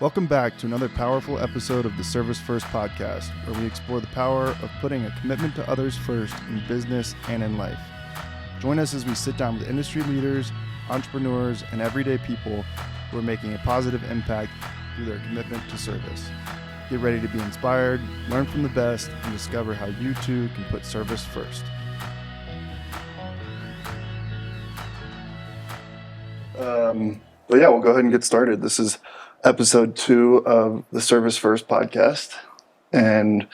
Welcome back to another powerful episode of the Service First podcast, where we explore the power of putting a commitment to others first in business and in life. Join us as we sit down with industry leaders, entrepreneurs, and everyday people who are making a positive impact through their commitment to service. Get ready to be inspired, learn from the best, and discover how you too can put service first. We'll go ahead and get started. This is episode 2 of the Service First podcast, and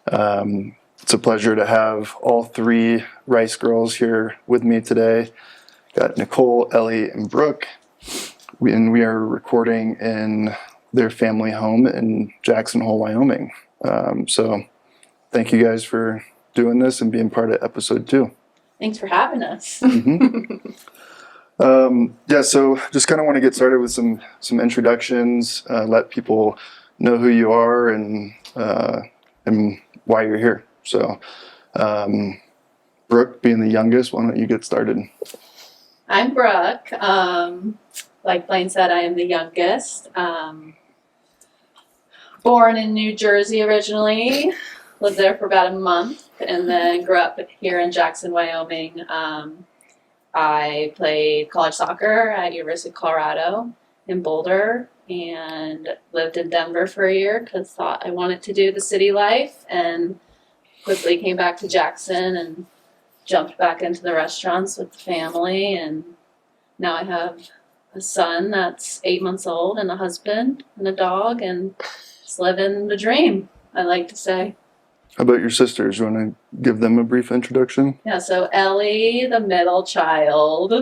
it's a pleasure to have all 3 Rice girls here with me today. Got Nicole, Ellie, and Brooke, and we are recording in their family home in Jackson Hole, Wyoming. So thank you guys for doing this and being part of episode 2. Thanks for having us. Mm-hmm. So just kind of want to get started with some introductions, let people know who you are and why you're here. So, Brooke, being the youngest, why don't you get started? I'm Brooke. Like Blaine said, I am the youngest. Born in New Jersey originally, lived there for about a month, and then grew up here in Jackson, Wyoming. I played college soccer at University of Colorado in Boulder and lived in Denver for a year because thought I wanted to do the city life, and quickly came back to Jackson and jumped back into the restaurants with the family. And now I have a son that's 8 months old and a husband and a dog, and just living the dream, I like to say. How about your sisters? You want to give them a brief introduction? Yeah, so Ellie, the middle child,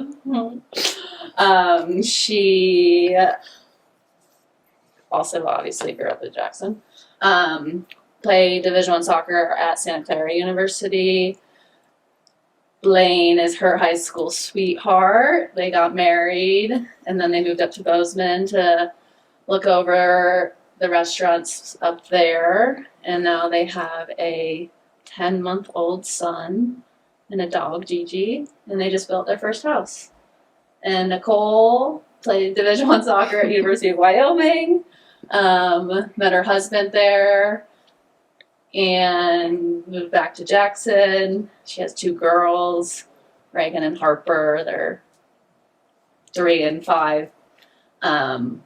she also obviously grew up in Jackson. Played Division I soccer at Santa Clara University. Blaine is her high school sweetheart. They got married, and then they moved up to Bozeman to look over the restaurants up there, and now they have a 10-month-old son and a dog, Gigi, and they just built their first house. And Nicole played Division I soccer at University of Wyoming, met her husband there, and moved back to Jackson. She has 2 girls, Reagan and Harper. They're 3 and 5. And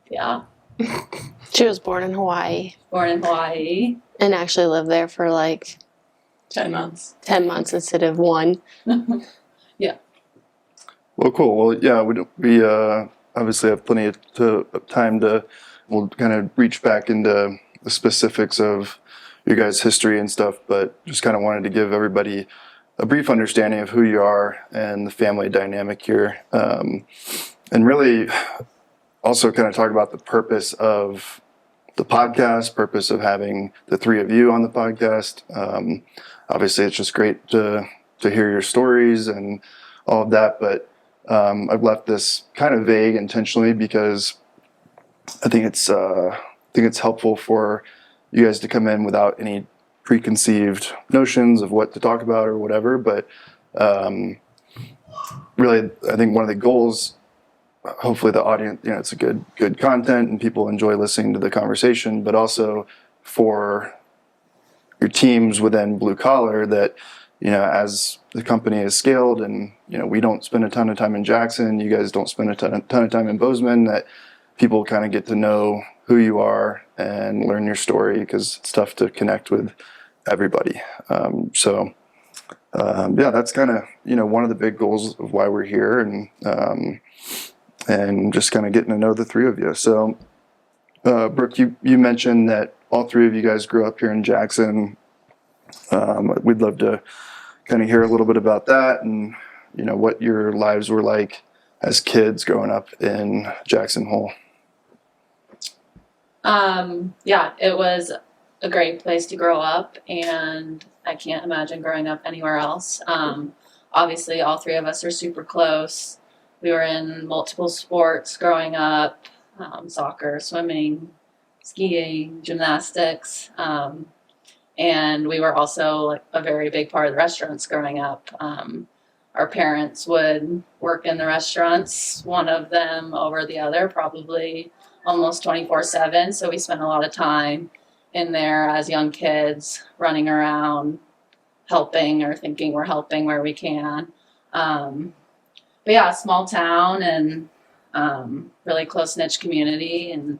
yeah. She was born in Hawaii. And actually lived there for like 10 months. 10 months instead of 1. Yeah. Well, cool. Well, yeah, we obviously have plenty of time we'll kind of reach back into the specifics of your guys' history and stuff, but just kind of wanted to give everybody a brief understanding of who you are and the family dynamic here. And really also kind of talk about the purpose of the podcast, purpose of having the 3 of you on the podcast. Obviously, it's just great to hear your stories and all of that, but I've left this kind of vague intentionally because I think it's helpful for you guys to come in without any preconceived notions of what to talk about or whatever. But really, I think one of the goals, hopefully the audience, it's a good content and people enjoy listening to the conversation, but also for your teams within Blue Collar that, as the company is scaled and, we don't spend a ton of time in Jackson, you guys don't spend a ton of time in Bozeman, that people kind of get to know who you are and learn your story, because it's tough to connect with everybody. That's kind of, one of the big goals of why we're here, and just kind of getting to know the 3 of you. So, Brooke, you mentioned that all 3 of you guys grew up here in Jackson. We'd love to kind of hear a little bit about that and, what your lives were like as kids growing up in Jackson Hole. It was a great place to grow up, and I can't imagine growing up anywhere else. Obviously, all 3 of us are super close. We were in multiple sports growing up, soccer, swimming, skiing, gymnastics, and we were also like a very big part of the restaurants growing up. Our parents would work in the restaurants, one of them over the other, probably almost 24/7. So we spent a lot of time in there as young kids, running around, helping or thinking we're helping where we can. But yeah, small town and really close knit community, and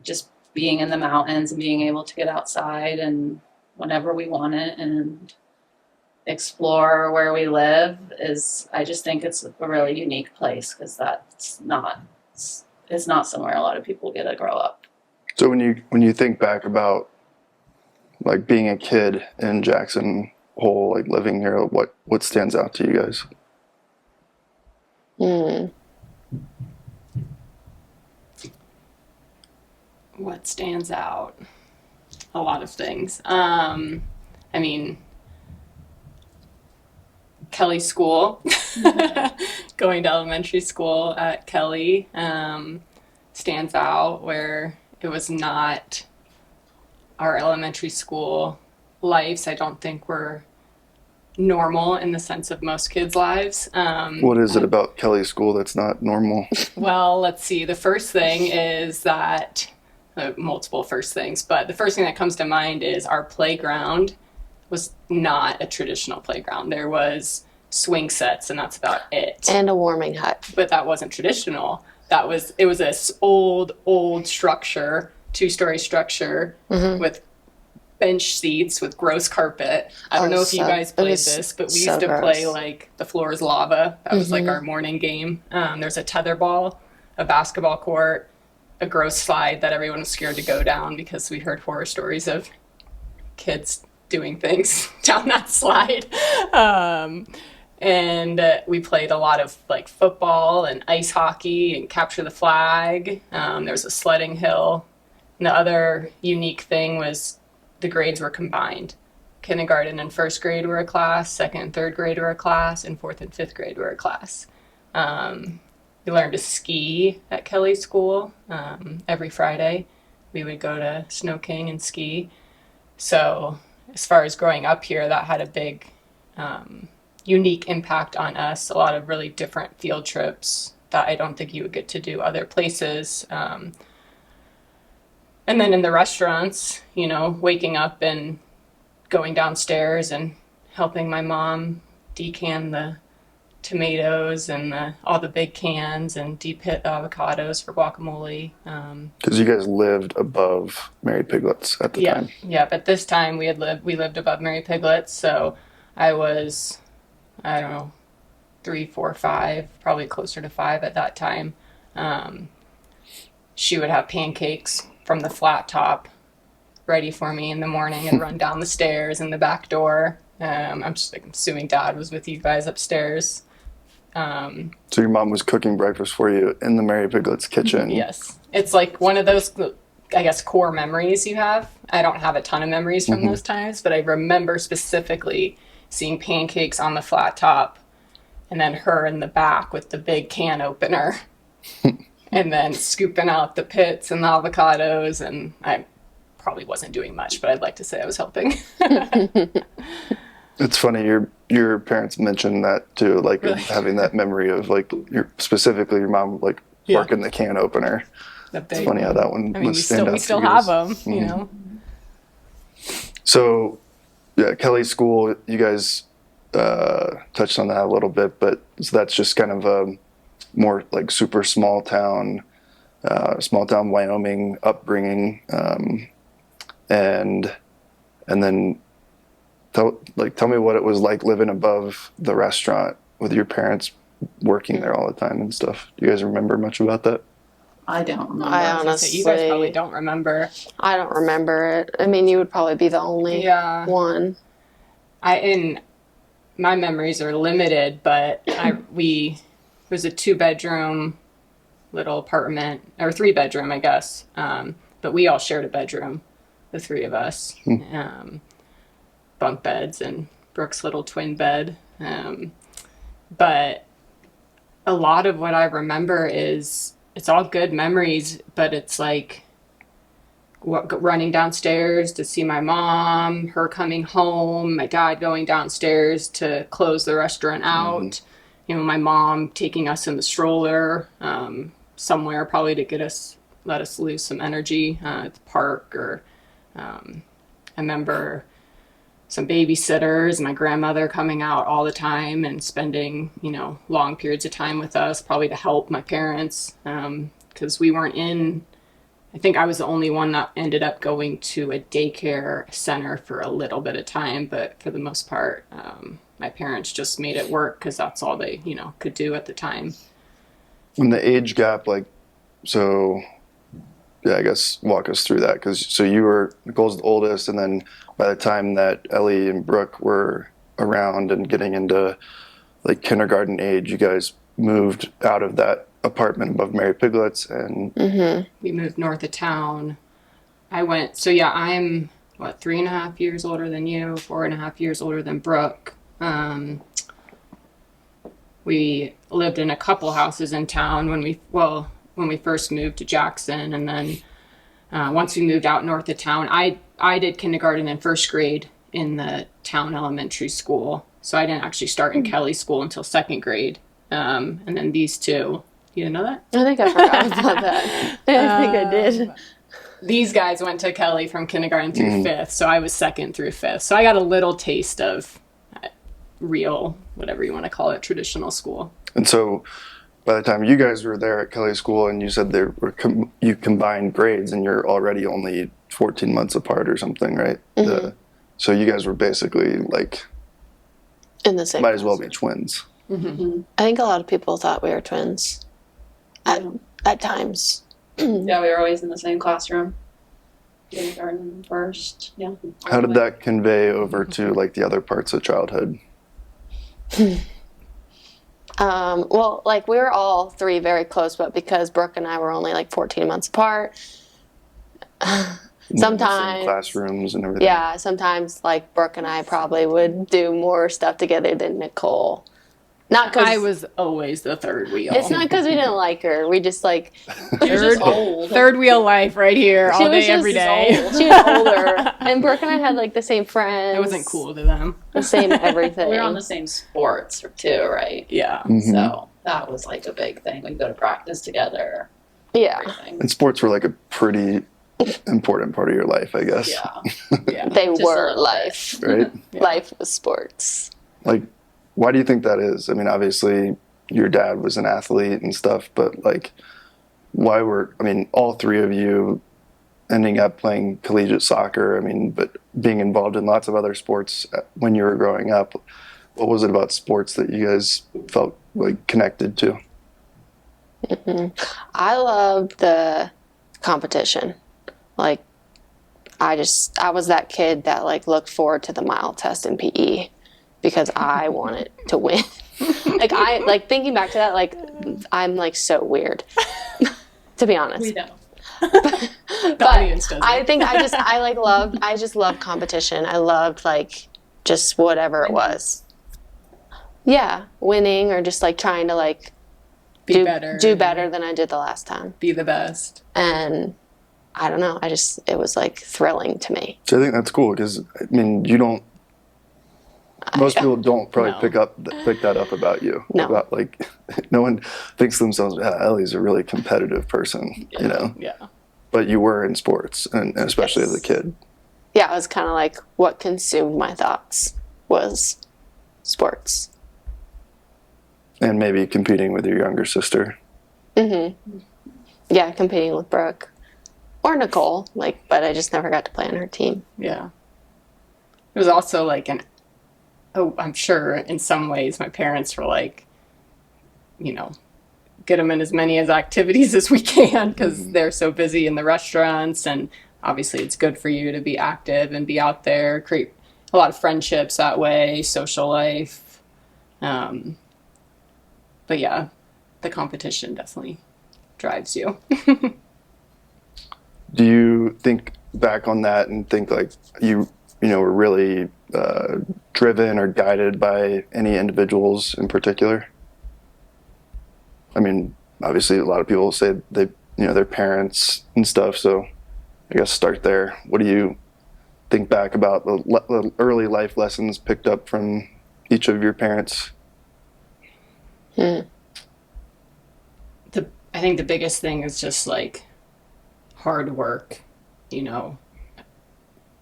just being in the mountains and being able to get outside and whenever we want it and explore where we live I just think it's a really unique place because it's not somewhere a lot of people get to grow up. So when you think back about like being a kid in Jackson Hole, like living here, what stands out to you guys? What stands out? A lot of things. I mean, Kelly School, going to elementary school at Kelly stands out, where it was not our elementary school lives. I don't think were normal in the sense of most kids' lives. What is it about Kelly School that's not normal? Well, let's see. The first thing is that multiple first things, but the first thing that comes to mind is our playground was not a traditional playground. There was swing sets, and that's about it. And a warming hut. But that wasn't traditional. It was this old structure, 2-story structure with bench seats with gross carpet. I don't know if you guys played this, but we used to play like the floor is lava. That was like our morning game. There's a tetherball, a basketball court, a gross slide that everyone was scared to go down because we heard horror stories of kids doing things down that slide. And we played a lot of like football and ice hockey and capture the flag. There was a sledding hill. And the other unique thing was the grades were combined. Kindergarten and first grade were a class, second and third grade were a class, and fourth and fifth grade were a class. We learned to ski at Kelly School. Every Friday we would go to Snow King and ski. So as far as growing up here, that had a big unique impact on us. A lot of really different field trips that I don't think you would get to do other places. And then in the restaurants, waking up and going downstairs and helping my mom decan the tomatoes and all the big cans and deep hit avocados for guacamole. Because you guys lived above Mary Piglet's at the time. Yeah, but this time we lived above Mary Piglet's, so I was, I don't know, 3, 4, 5, probably closer to 5 at that time. She would have pancakes from the flat top ready for me in the morning and run down the stairs in the back door. I'm assuming Dad was with you guys upstairs. So your mom was cooking breakfast for you in the Mary Piglet's kitchen. Yes. It's like one of those, I guess, core memories you have. I don't have a ton of memories from those times, but I remember specifically seeing pancakes on the flat top and then her in the back with the big can opener and then scooping out the pits and the avocados. And I probably wasn't doing much, but I'd like to say I was helping. It's funny, your parents mentioned that too, like really? Having that memory of like specifically your mom like working the can opener. It's funny how that one was stand out. We still have them, you know. So, yeah, Kelly School, you guys touched on that a little bit, but so that's just kind of a more like super small town Wyoming upbringing, and then tell me what it was like living above the restaurant with your parents working there all the time and stuff. Do you guys remember much about that? I don't remember. I honestly, you guys probably don't remember. I don't remember it. I mean, you would probably be the only one. My memories are limited, but it was a 2-bedroom little apartment, or 3-bedroom, I guess. But we all shared a bedroom, the 3 of us. Bunk beds and Brooke's little twin bed. But a lot of what I remember is, it's all good memories, but it's like running downstairs to see my mom, her coming home, my dad going downstairs to close the restaurant out, my mom taking us in the stroller somewhere probably to let us lose some energy at the park, or I remember some babysitters, my grandmother coming out all the time and spending, long periods of time with us, probably to help my parents, because we weren't I think I was the only one that ended up going to a daycare center for a little bit of time, but for the most part, my parents just made it work because that's all they, could do at the time. And the age gap, so yeah, I guess walk us through that, because Nicole's the oldest, and then by the time that Ellie and Brooke were around and getting into kindergarten age, you guys moved out of that apartment above Mary Piglet's, and we moved north of town. I'm 3.5 years older than you, 4.5 years older than Brooke. We lived in a couple houses in town when we first moved to Jackson, and then once we moved out north of town, I did kindergarten and first grade in the town elementary school, so I didn't actually start in Kelly school until second grade. And then these two, you didn't know that? I think I forgot about that. I think I did. These guys went to Kelly from kindergarten through fifth, so I was second through fifth. So I got a little taste of real, whatever you want to call it, traditional school. And so by the time you guys were there at Kelly School, and you said you combined grades, and you're already only 14 months apart or something, right? So you guys were basically in the same might as well be twins. I think a lot of people thought we were twins at times. Yeah, we were always in the same classroom. Kindergarten first, yeah. How did that convey over to the other parts of childhood? Well, we were all three very close, but because Brooke and I were only 14 months apart, sometimes classrooms and everything. Yeah, sometimes Brooke and I probably would do more stuff together than Nicole. Not because I was always the third wheel. It's not because we didn't like her. We just She was just old. Third wheel life right here, all day, every day. She was older, and Brooke and I had the same friends. I wasn't cool to them. The same everything. We were on the same sports too, right? Yeah. So that was a big thing. We'd go to practice together. Yeah. Everything. And sports were a pretty important part of your life, I guess. Yeah. They Just were life. Right? Yeah. Life was sports. Why do you think that is? I mean, obviously your dad was an athlete and stuff, but why were all three of you ending up playing collegiate soccer? But being involved in lots of other sports when you were growing up, what was it about sports that you guys felt connected to? I loved the competition. I was that kid that looked forward to the mile test in PE because I wanted to win. Thinking back to that, I'm so weird, to be honest. We know. The audience doesn't. I think I just loved competition. I loved just whatever it was. Yeah, winning or just trying to do better than I did the last time. Be the best. And I don't know. It was thrilling to me. So I think that's cool because you don't. Most people don't probably pick that up about you. No. About no one thinks to themselves, Ellie's a really competitive person, Yeah. But you were in sports, and especially as a kid. Yeah, it was kind of what consumed my thoughts was sports. And maybe competing with your younger sister. Yeah, competing with Brooke or Nicole, but I just never got to play on her team. Yeah. It was also I'm sure in some ways my parents were get them in as many activities as we can because they're so busy in the restaurants, and obviously it's good for you to be active and be out there, create a lot of friendships that way, social life. But yeah, the competition definitely drives you. Do you think back on that and think you were really driven or guided by any individuals in particular? Obviously a lot of people say their parents and stuff, so I guess start there. What do you think back about the early life lessons picked up from each of your parents? I think the biggest thing is just like hard work, you know.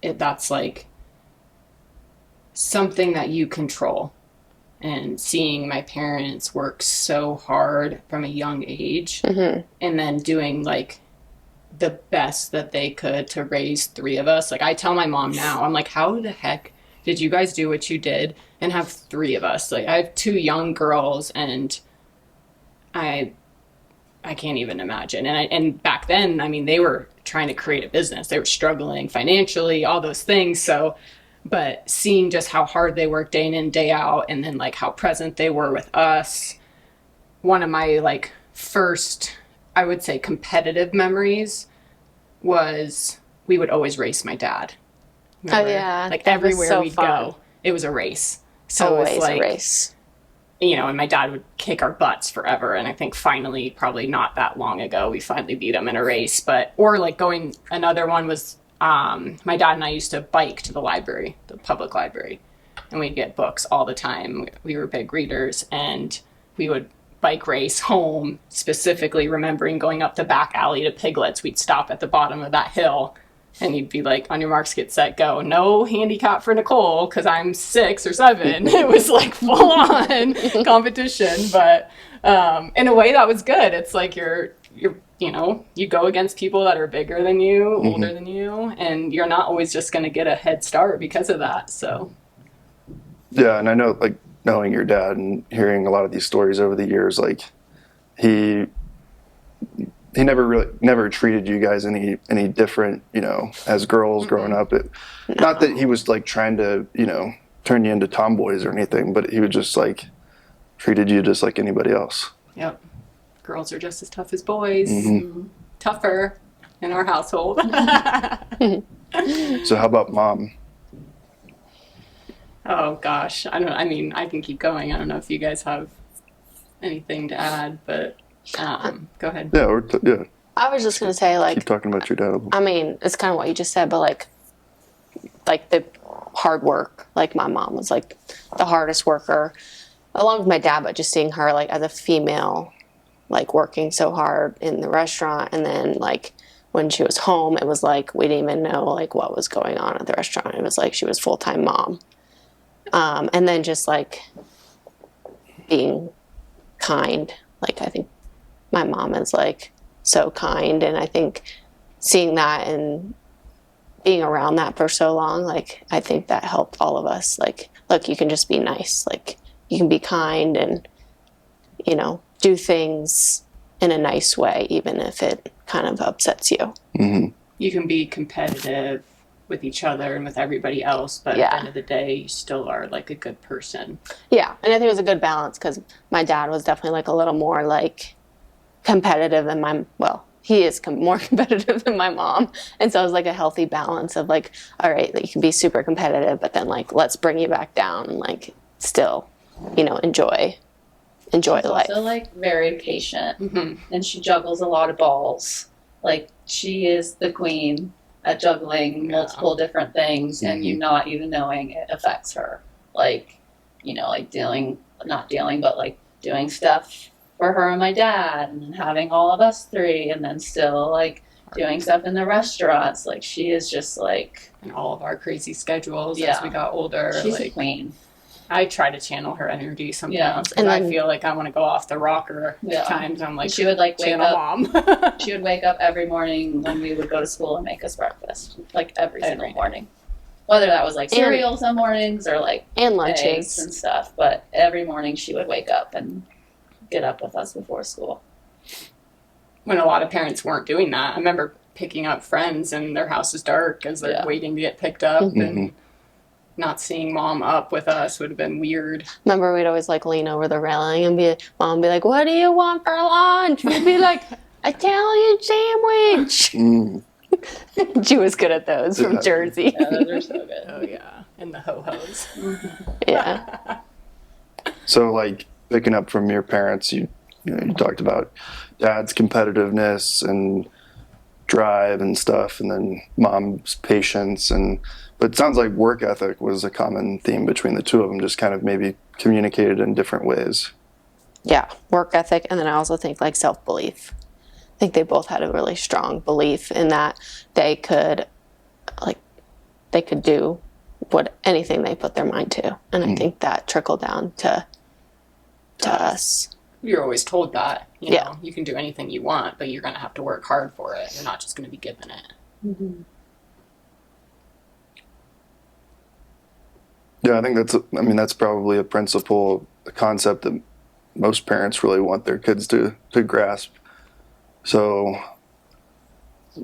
That's like something that you control. And seeing my parents work so hard from a young age and then doing like the best that they could to raise 3 of us. Like I tell my mom now, I'm like, how the heck did you guys do what you did and have 3 of us? Like I have 2 young girls and I can't even imagine. And back then, I mean, they were trying to create a business. They were struggling financially, all those things. So, but seeing just how hard they worked day in and day out, and then like how present they were with us. One of my like first, I would say, competitive memories was we would always race my dad. Remember? Oh yeah, like that was everywhere so we'd fun. go, it was a race. So Always it's like a race. you know, and my dad would kick our butts forever. And I think finally, probably not that long ago, we finally beat him in a race. But, or like going, another one was my dad and I used to bike to the library, the public library, and we'd get books all the time. We were big readers, and we would bike race home, specifically remembering going up the back alley to Piglets. We'd stop at the bottom of that hill. And you'd be like, on your marks, get set, go. No handicap for Nicole, because I'm 6 or 7. It was like full on competition. But in a way, that was good. It's like you're, you know, you go against people that are bigger than you, older than you, and you're not always just going to get a head start because of that. So, Yeah, and I know, like, knowing your dad and hearing a lot of these stories over the years, like, he never treated you guys any different, you know, as girls growing up. Not that he was like trying to, you know, turn you into tomboys or anything, but he would just like treated you just like anybody else. yep. Girls are just as tough as boys. Tougher in our household. So how about mom? Oh gosh, I mean, I can keep going. I don't know if you guys have anything to add, but go ahead. Yeah, yeah. I was just gonna say, like, Keep talking about your dad a little. I mean, it's kind of what you just said, but like the hard work. Like my mom was like the hardest worker, along with my dad. But just seeing her like as a female, like working so hard in the restaurant, and then like when she was home, it was like we didn't even know like what was going on at the restaurant. It was like she was full-time mom, and then just like being kind. Like I think my mom is like so kind, and I think seeing that and being around that for so long, like I think that helped all of us. Like, look, you can just be nice, like you can be kind and, you know, do things in a nice way, even if it kind of upsets you. You can be competitive with each other and with everybody else, but at the end of the day, you still are like a good person. Yeah, and I think it was a good balance because my dad was definitely like a little more like competitive than he is more competitive than my mom, and so it was like a healthy balance of like, all right, like you can be super competitive, but then like let's bring you back down and like still, you know, enjoy She's life. also like very patient, and she juggles a lot of balls. Like she is the queen at juggling multiple different things, and you not even knowing it affects her. Like, you know, like but like doing stuff for her and my dad, and then having all of us 3, and then still like doing stuff in the restaurants. Like she is just like, And all of our crazy schedules as we got older. she's like, a queen. I try to channel her energy sometimes Yeah. because And I then- feel like I want to go off the rocker Yeah. times. I'm like, She would like wake channel up. mom. She would wake up every morning when we would go to school and make us breakfast, like every single day. morning. Whether that was like cereal some mornings or like And eggs lunches. and stuff, but every morning she would wake up and get up with us before school. When a lot of parents weren't doing that. I remember picking up friends and their house is dark as they're waiting to get picked up, and not seeing mom up with us would have been weird. Remember, we'd always like lean over the railing and mom would be like, "What do you want for lunch?" We'd be like, "Italian sandwich." She was good at those from Jersey. Yeah, those are so good. Oh yeah, and the ho-hos. Yeah. So like picking up from your parents, you talked about dad's competitiveness and drive and stuff, and then mom's patience, but it sounds like work ethic was a common theme between the 2 of them, just kind of maybe communicated in different ways. yeah, work ethic. And then I also think like self-belief. I think they both had a really strong belief in that they could do anything they put their mind to. And I think that trickled down to us. You're always told that, you Yeah. know, you can do anything you want, but you're going to have to work hard for it. You're not just going to be given it. Mm-hmm. Yeah, I think that's probably a principle, a concept that most parents really want their kids to grasp. So,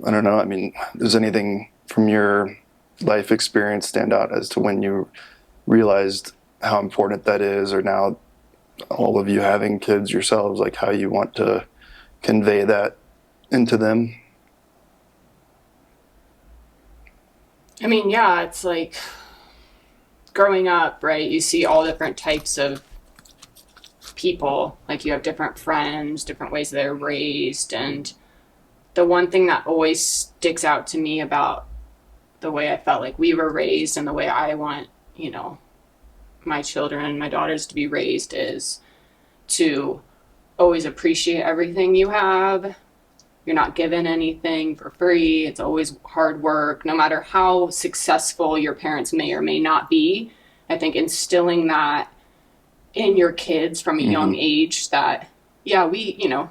I don't know. I mean, does anything from your life experience stand out as to when you realized how important that is, or now all of you having kids yourselves, like how you want to convey that into them? I mean, yeah, it's like growing up, right? You see all different types of people. Like you have different friends, different ways they're raised. And the one thing that always sticks out to me about the way I felt like we were raised and the way I want, you know, my children, my daughters to be raised is to always appreciate everything you have. You're not given anything for free. It's always hard work, no matter how successful your parents may or may not be. I think instilling that in your kids from a young age that, yeah, we, you know,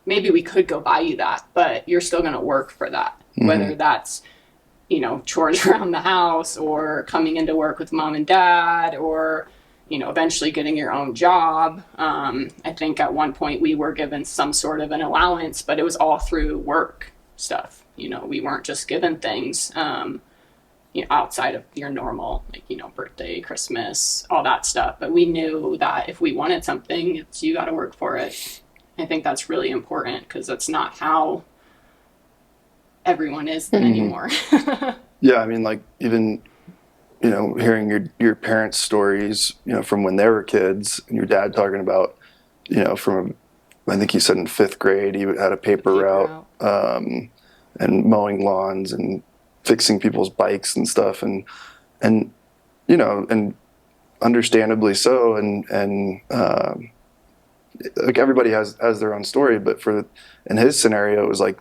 maybe we could go buy you that, but you're still going to work for that. Whether that's, you know, chores around the house or coming into work with mom and dad or, you know, eventually getting your own job. I think at one point we were given some sort of an allowance, but it was all through work stuff. You know, we weren't just given things, you know, outside of your normal, like, you know, birthday, Christmas, all that stuff. But we knew that if we wanted something, you got to work for it. I think that's really important because that's not how everyone is anymore. Yeah, I mean, like even, you know, hearing your parents' stories, you know, from when they were kids, and your dad talking about, you know, from, I think he said in 5th grade he had a paper route, and mowing lawns and fixing people's bikes and stuff, and you know, and understandably so, and like everybody has their own story, but in his scenario it was like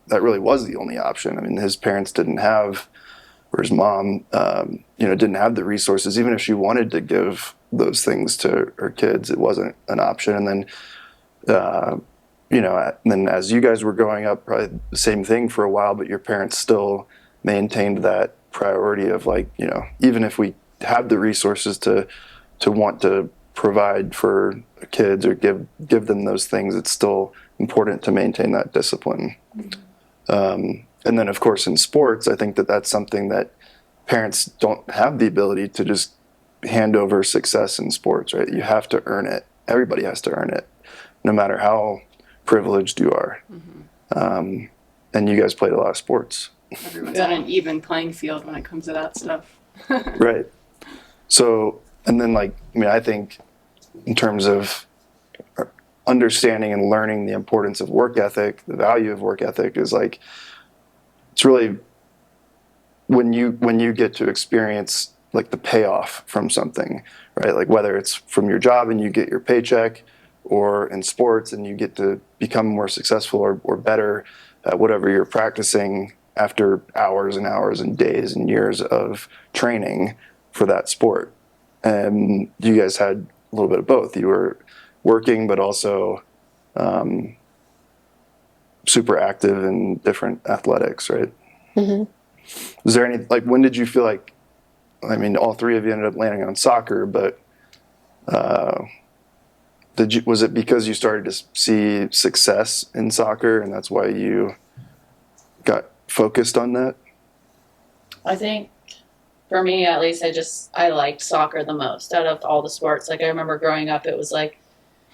that really was the only option. I mean, his parents didn't have, or his mom, you know, didn't have the resources. Even if she wanted to give those things to her kids, it wasn't an option. And then, you know, and then as you guys were growing up, probably the same thing for a while, but your parents still maintained that priority of like, you know, even if we have the resources to want to provide for kids or give them those things, it's still important to maintain that discipline. And then, of course, in sports, I think that's something that parents don't have the ability to just hand over success in sports, right? You have to earn it. Everybody has to earn it, no matter how privileged you are. And you guys played a lot of sports. Everyone's on an even playing field when it comes to that stuff. Right. So, and then like, I mean, I think in terms of understanding and learning the importance of work ethic, the value of work ethic is like, it's really when you get to experience like the payoff from something, right? Like whether it's from your job and you get your paycheck, or in sports and you get to become more successful or better at whatever you're practicing after hours and hours and days and years of training for that sport. And you guys had a little bit of both. You were working, but also super active in different athletics, right? Was there any, like, when did you feel like, I mean, all three of you ended up landing on soccer, but was it because you started to see success in soccer and that's why you got focused on that? I think for me, at least, I liked soccer the most out of all the sports. Like I remember growing up, it was like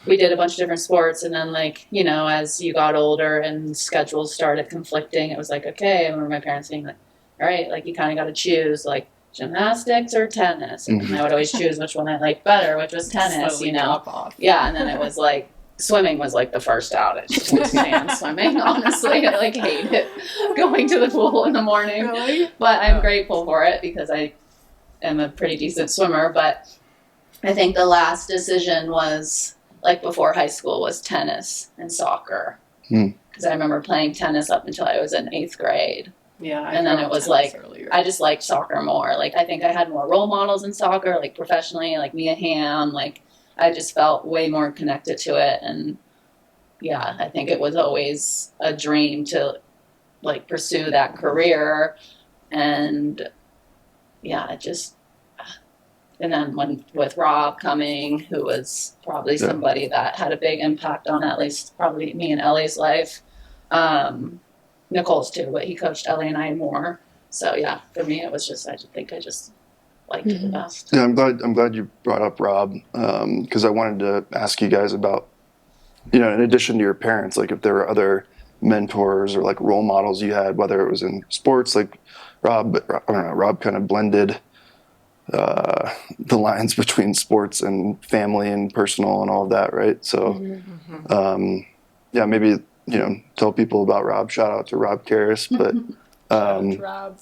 we did a bunch of different sports, and then like, you know, as you got older and schedules started conflicting, it was like, okay, I remember my parents being like, all right, like you kind of got to choose like gymnastics or tennis, and I would always choose which one I liked better, which was tennis. Slowly you know, drop off. yeah, and then it was like swimming was like the first out. I just couldn't stand swimming, honestly. I like hated going to the pool in the morning. Really? But I'm grateful for it because I am a pretty decent swimmer. But I think the last decision was like before high school was tennis and soccer. Hmm. Because I remember playing tennis up until I was in 8th grade. Yeah, And then it was like, earlier. I just liked soccer more. Like, I think I had more role models in soccer, like professionally, like Mia Hamm. Like, I just felt way more connected to it. And yeah, I think it was always a dream to like pursue that career. And yeah, it just, and then when with Rob coming, who was probably somebody that had a big impact on at least probably me and Ellie's life. Nicole's too, but he coached Ellie and I more. So yeah, for me, it was just, I think I just liked it the best. Yeah, I'm glad you brought up Rob, because I wanted to ask you guys about, in addition to your parents, like if there were other mentors or like role models you had, whether it was in sports, like Rob, I don't know, Rob kind of blended the lines between sports and family and personal and all of that, right? So, yeah, maybe, tell people about Rob. Shout out to Rob Karras, but Rob.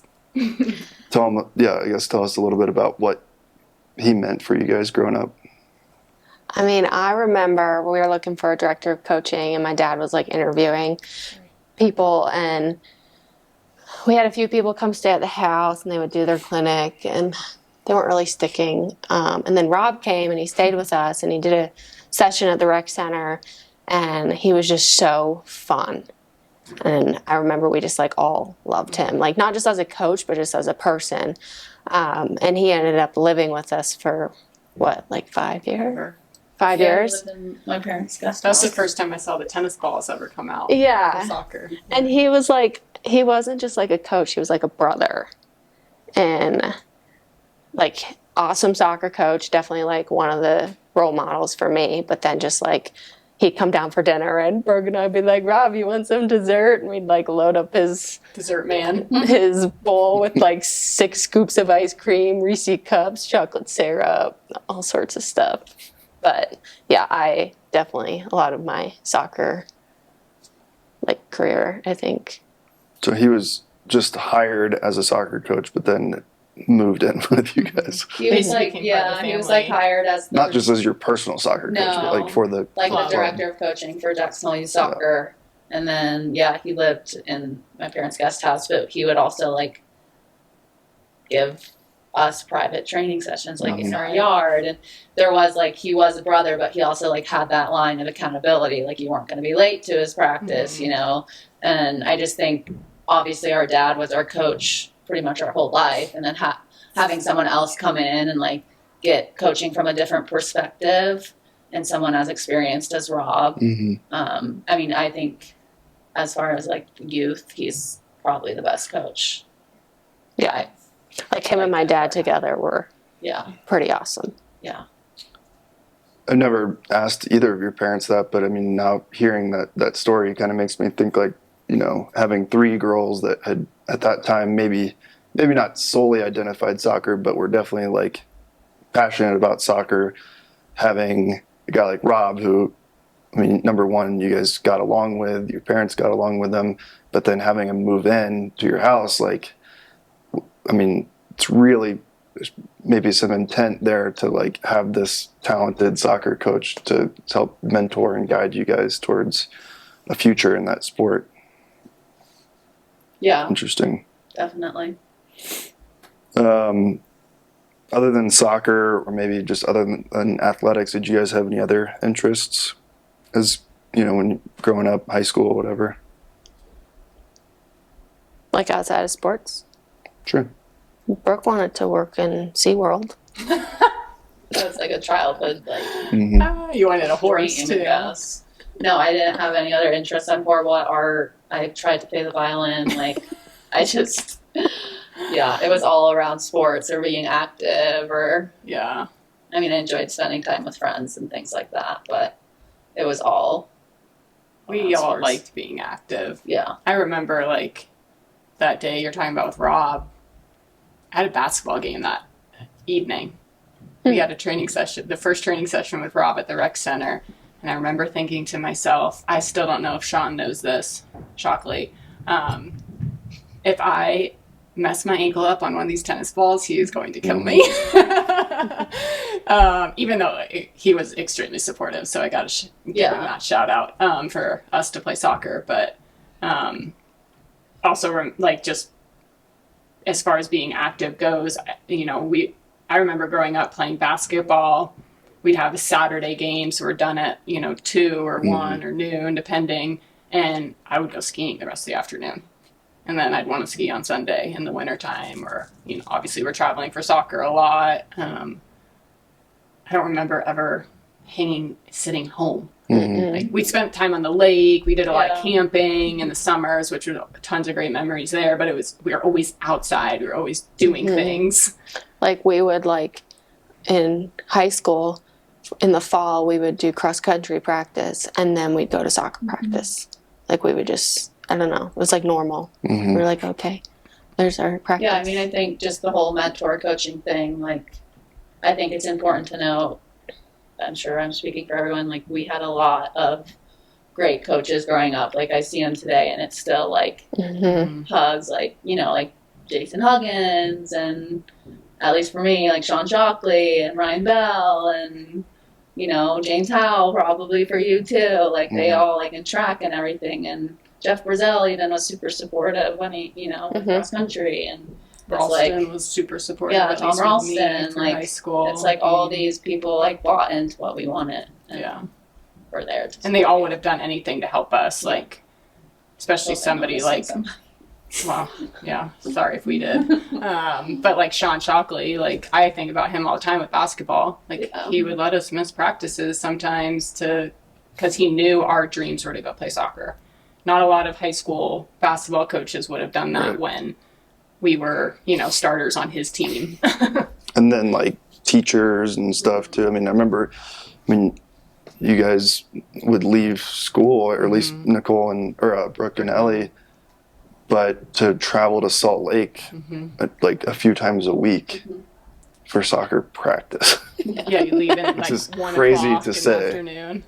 tell us a little bit about what he meant for you guys growing up. I mean, I remember we were looking for a director of coaching, and my dad was like interviewing people, and we had a few people come stay at the house, and they would do their clinic, and they weren't really sticking. And then Rob came, and he stayed with us, and he did a session at the rec center, and he was just so fun. And I remember we just like all loved him, like not just as a coach, but just as a person. And he ended up living with us for what, like 5 years? 5 years. I lived in my parents' guest That's the house. first time I saw the tennis balls ever come out. Yeah. For soccer. And he was like, he wasn't just like a coach, he was like a brother. And like awesome soccer coach, definitely like one of the role models for me. But then just like, he'd come down for dinner and Brooke and I'd be like, Rob, you want some dessert? And we'd like load up his Dessert man. his bowl with like 6 scoops of ice cream, Reese cups, chocolate syrup, all sorts of stuff. But yeah, I definitely, a lot of my soccer like career, I think. So he was just hired as a soccer coach, but then moved in with you guys. He was He like, became part of yeah, the he was like family. hired as the, Not just as your personal soccer coach, No. but like for the like the club. director of coaching for Jacksonville Youth Soccer. And then, yeah, he lived in my parents' guest house, but he would also like give us private training sessions like in our yard. And there was like, he was a brother, but he also like had that line of accountability. Like you weren't going to be late to his practice, you know? And I just think obviously our dad was our coach pretty much our whole life. And then having someone else come in and like get coaching from a different perspective and someone as experienced as Rob. I mean, I think as far as like youth, he's probably the best coach. Yeah. Like him and my dad together were Yeah. pretty awesome. Yeah. I've never asked either of your parents that, but I mean, now hearing that story kind of makes me think like, having 3 girls that had at that time maybe not solely identified soccer, but were definitely like passionate about soccer, having a guy like Rob who, I mean, number one, you guys got along with, your parents got along with them, but then having him move in to your house, like, I mean, it's really maybe some intent there to like have this talented soccer coach to help mentor and guide you guys towards a future in that sport. Yeah, Interesting. definitely. Other than soccer, or maybe just other than athletics, did you guys have any other interests as, when growing up, high school, whatever? Like outside of sports. Sure. Brooke wanted to work in SeaWorld. That's like a childhood like You wanted a horse dream, too. I guess. No, I didn't have any other interests. I'm horrible at art. I tried to play the violin. Like, I just, yeah, it was all around sports or being active or, Yeah. I mean, I enjoyed spending time with friends and things like that, but it was all. We all sports. liked being active. Yeah. I remember like that day you're talking about with Rob. I had a basketball game that evening. We had a training session, the first training session with Rob at the rec center. And I remember thinking to myself, I still don't know if Sean knows this, shockingly. If I mess my ankle up on one of these tennis balls, he is going to kill me. Even though he was extremely supportive, so I got to give him that shout out for us to play soccer. But also, like, just as far as being active goes, you know, I remember growing up playing basketball. We'd have a Saturday game, so we're done at, 2 or 1 or noon, depending. And I would go skiing the rest of the afternoon. And then I'd want to ski on Sunday in the wintertime, or, obviously we're traveling for soccer a lot. I don't remember ever sitting home. Like, we spent time on the lake. We did a lot of camping in the summers, which were tons of great memories there. But we were always outside. We were always doing things. Like, we would, like, in high school, in the fall, we would do cross-country practice, and then we'd go to soccer practice. Like, we would just, I don't know, it was, like, normal. We were like, okay, there's our practice. Yeah, I mean, I think just the whole mentor coaching thing, like, I think it's important to know, I'm sure I'm speaking for everyone, like, we had a lot of great coaches growing up. Like, I see them today, and it's still, like, hugs, like, like Jason Huggins, and at least for me, like Sean Shockley and Ryan Bell, and, James Howe, probably for you too. Like, they all, like, in track and everything. And Jeff Brazell even was super supportive when he, cross country. And Ralston was super supportive. Yeah, Tom Ralston, like, high school. It's like all these people, like, bought into what we wanted. And were there to and they all would have done anything to help us, like, especially somebody like, well, yeah, sorry if we did. But, like, Sean Shockley, like, I think about him all the time with basketball. Like, he would let us miss practices sometimes because he knew our dreams were to go play soccer. Not a lot of high school basketball coaches would have done that when we were, starters on his team. And then, like, teachers and stuff too. I mean, you guys would leave school, or at least Nicole and Brooke and Ellie, but to travel to Salt Lake like a few times a week for soccer practice. Yeah, you leave in, like, which is 1 crazy o'clock to in say. the afternoon.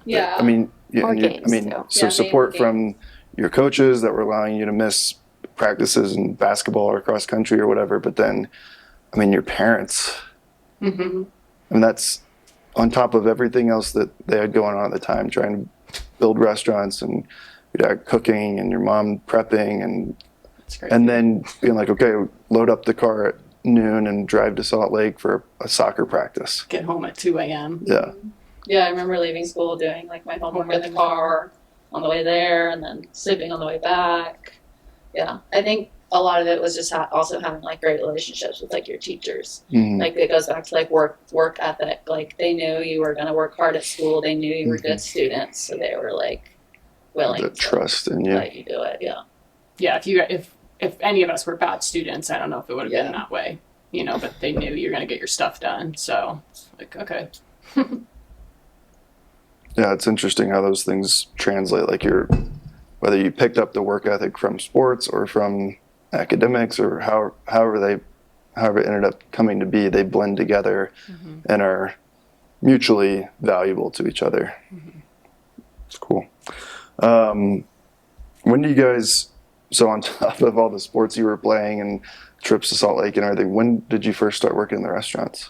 Yeah. So support from your coaches that were allowing you to miss practices in basketball or cross country or whatever, but then, your parents. And that's on top of everything else that they had going on at the time, trying to build restaurants and your dad cooking and your mom prepping, and then being like, okay, load up the car at noon and drive to Salt Lake for a soccer practice. Get home at 2 a.m. Yeah. Yeah, I remember leaving school, doing, like, my homework in the car on the way there, and then sleeping on the way back. Yeah, I think a lot of it was just also having, like, great relationships with, like, your teachers. Like, it goes back to, like, work ethic. Like, they knew you were going to work hard at school. They knew you were good students, so they were, like, willing The to trust in you. let you do it. Yeah. Yeah, if any of us were bad students, I don't know if it would have been that way, but they knew you're going to get your stuff done. So, like, okay. Yeah, it's interesting how those things translate. Like, whether you picked up the work ethic from sports or from academics, or however it ended up coming to be, they blend together and are mutually valuable to each other. It's cool. When do you guys, so on top of all the sports you were playing and trips to Salt Lake and everything, when did you first start working in the restaurants?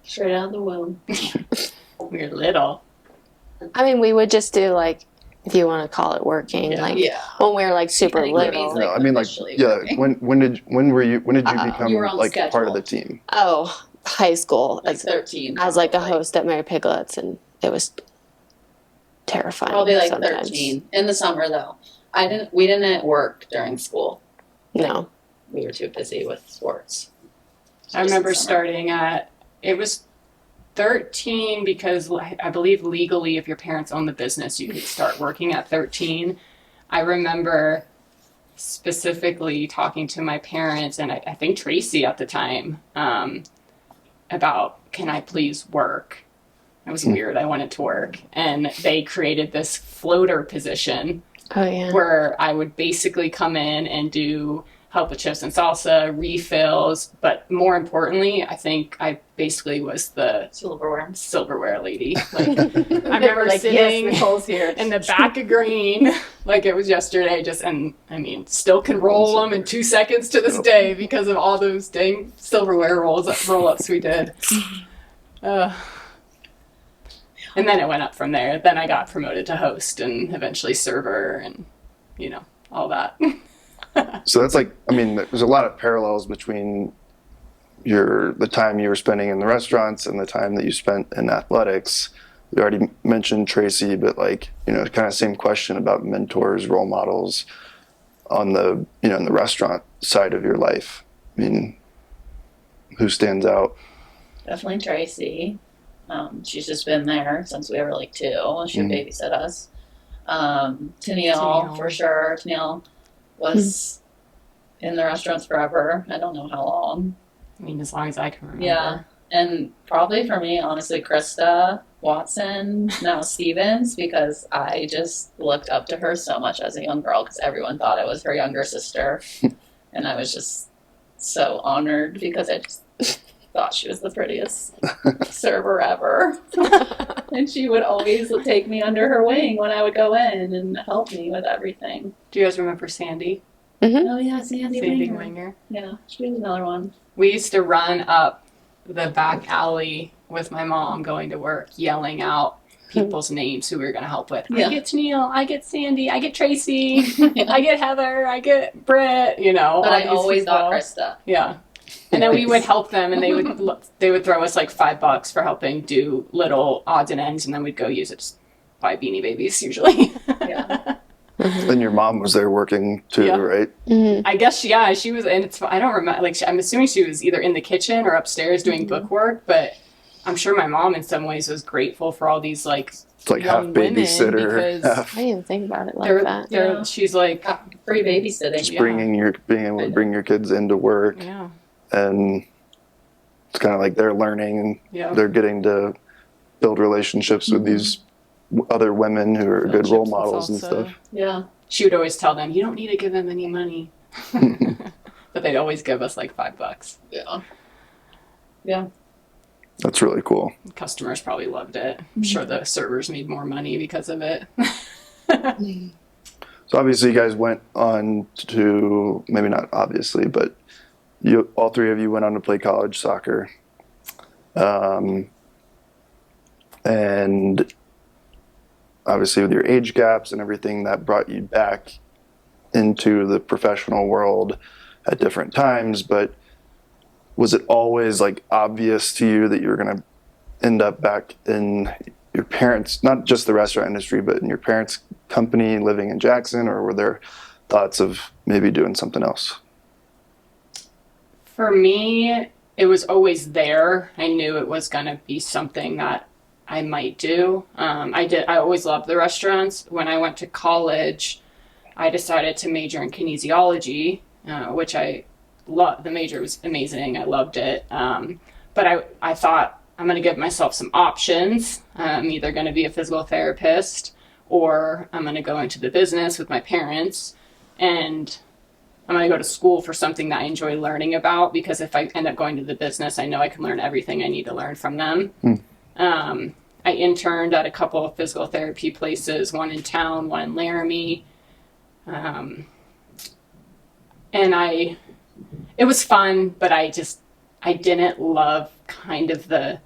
Straight out of the womb. We were little. We would just do, like, if you want to call it working, when we were, like, super I think little. Libby's, like, officially working. When did you become, you were on like, schedule. part of the team? Oh, high school. Like 13. I was, like, a probably. host at Mary Piglet's, and it was terrifying. Probably, like, sometimes. 13. In the summer, though. We didn't work during school. No. We were too busy with sports. I remember starting it was 13 because I believe legally, if your parents own the business, you could start working at 13. I remember specifically talking to my parents, and I think Tracy at the time, about, can I please work? It was weird. I wanted to work. And they created this floater position Oh, yeah. where I would basically come in and do help with chips and salsa, refills, but more importantly, I think I basically was the silverware lady. Like, I remember sitting Nicole's here. in the back of green, like it was yesterday, still can roll them in 2 seconds to this day because of all those dang silverware roll-ups we did. And then it went up from there. Then I got promoted to host and eventually server and, all that. So that's like, there's a lot of parallels between the time you were spending in the restaurants and the time that you spent in athletics. You already mentioned Tracy, but kind of same question about mentors, role models on the, in the restaurant side of your life. Who stands out? Definitely Tracy. She's just been there since we were like 2. She would babysit us. Tennille, for sure. Tennille was in the restaurants forever. I don't know how long. As long as I can remember. Yeah. And probably for me, honestly, Krista Watson, now Stevens, because I just looked up to her so much as a young girl because everyone thought I was her younger sister. And I was just so honored because I just thought she was the prettiest server ever. And she would always take me under her wing when I would go in and help me with everything. Do you guys remember Sandy? Mm-hmm. Oh, yeah, Sandy Winger. Yeah, she was another one. We used to run up the back alley with my mom going to work, yelling out people's names who we were going to help with. Yeah. I get Tennille, I get Sandy, I get Tracy, I get Heather, I get Britt, But I always got Krista. Yeah. And then we would help them, and they would throw us like $5 for helping do little odds and ends, and then we'd go use it to buy Beanie Babies usually. Yeah. And your mom was there working too, Yeah. right? Mm-hmm. I guess she was, and I don't remember. I'm assuming she was either in the kitchen or upstairs doing bookwork, but I'm sure my mom in some ways was grateful for all these It's like half young women babysitter, half I didn't think about it like that. Yeah. She's like Free babysitting. just being able to bring your kids into work. yeah. And it's kind of like they're learning and Yeah. they're getting to build relationships with these other women who are good role models and stuff. Yeah. She would always tell them, you don't need to give them any money. But they'd always give us like $5. Yeah. Yeah. That's really cool. Customers probably loved it. I'm sure the servers made more money because of it. So obviously you guys went on to, maybe not obviously, but all 3 of you went on to play college soccer. And obviously with your age gaps and everything, that brought you back into the professional world at different times. But was it always obvious to you that you were going to end up back in your parents', not just the restaurant industry, but in your parents' company living in Jackson, or were there thoughts of maybe doing something else? For me, it was always there. I knew it was going to be something that I might do. I always loved the restaurants. When I went to college, I decided to major in kinesiology, which I loved. The major was amazing. I loved it. But I thought I'm going to give myself some options. I'm either going to be a physical therapist or I'm going to go into the business with my parents, and I'm going to go to school for something that I enjoy learning about, because if I end up going to the business, I know I can learn everything I need to learn from them. I interned at a couple of physical therapy places, one in town, one in Laramie. And it was fun, but I didn't love kind of the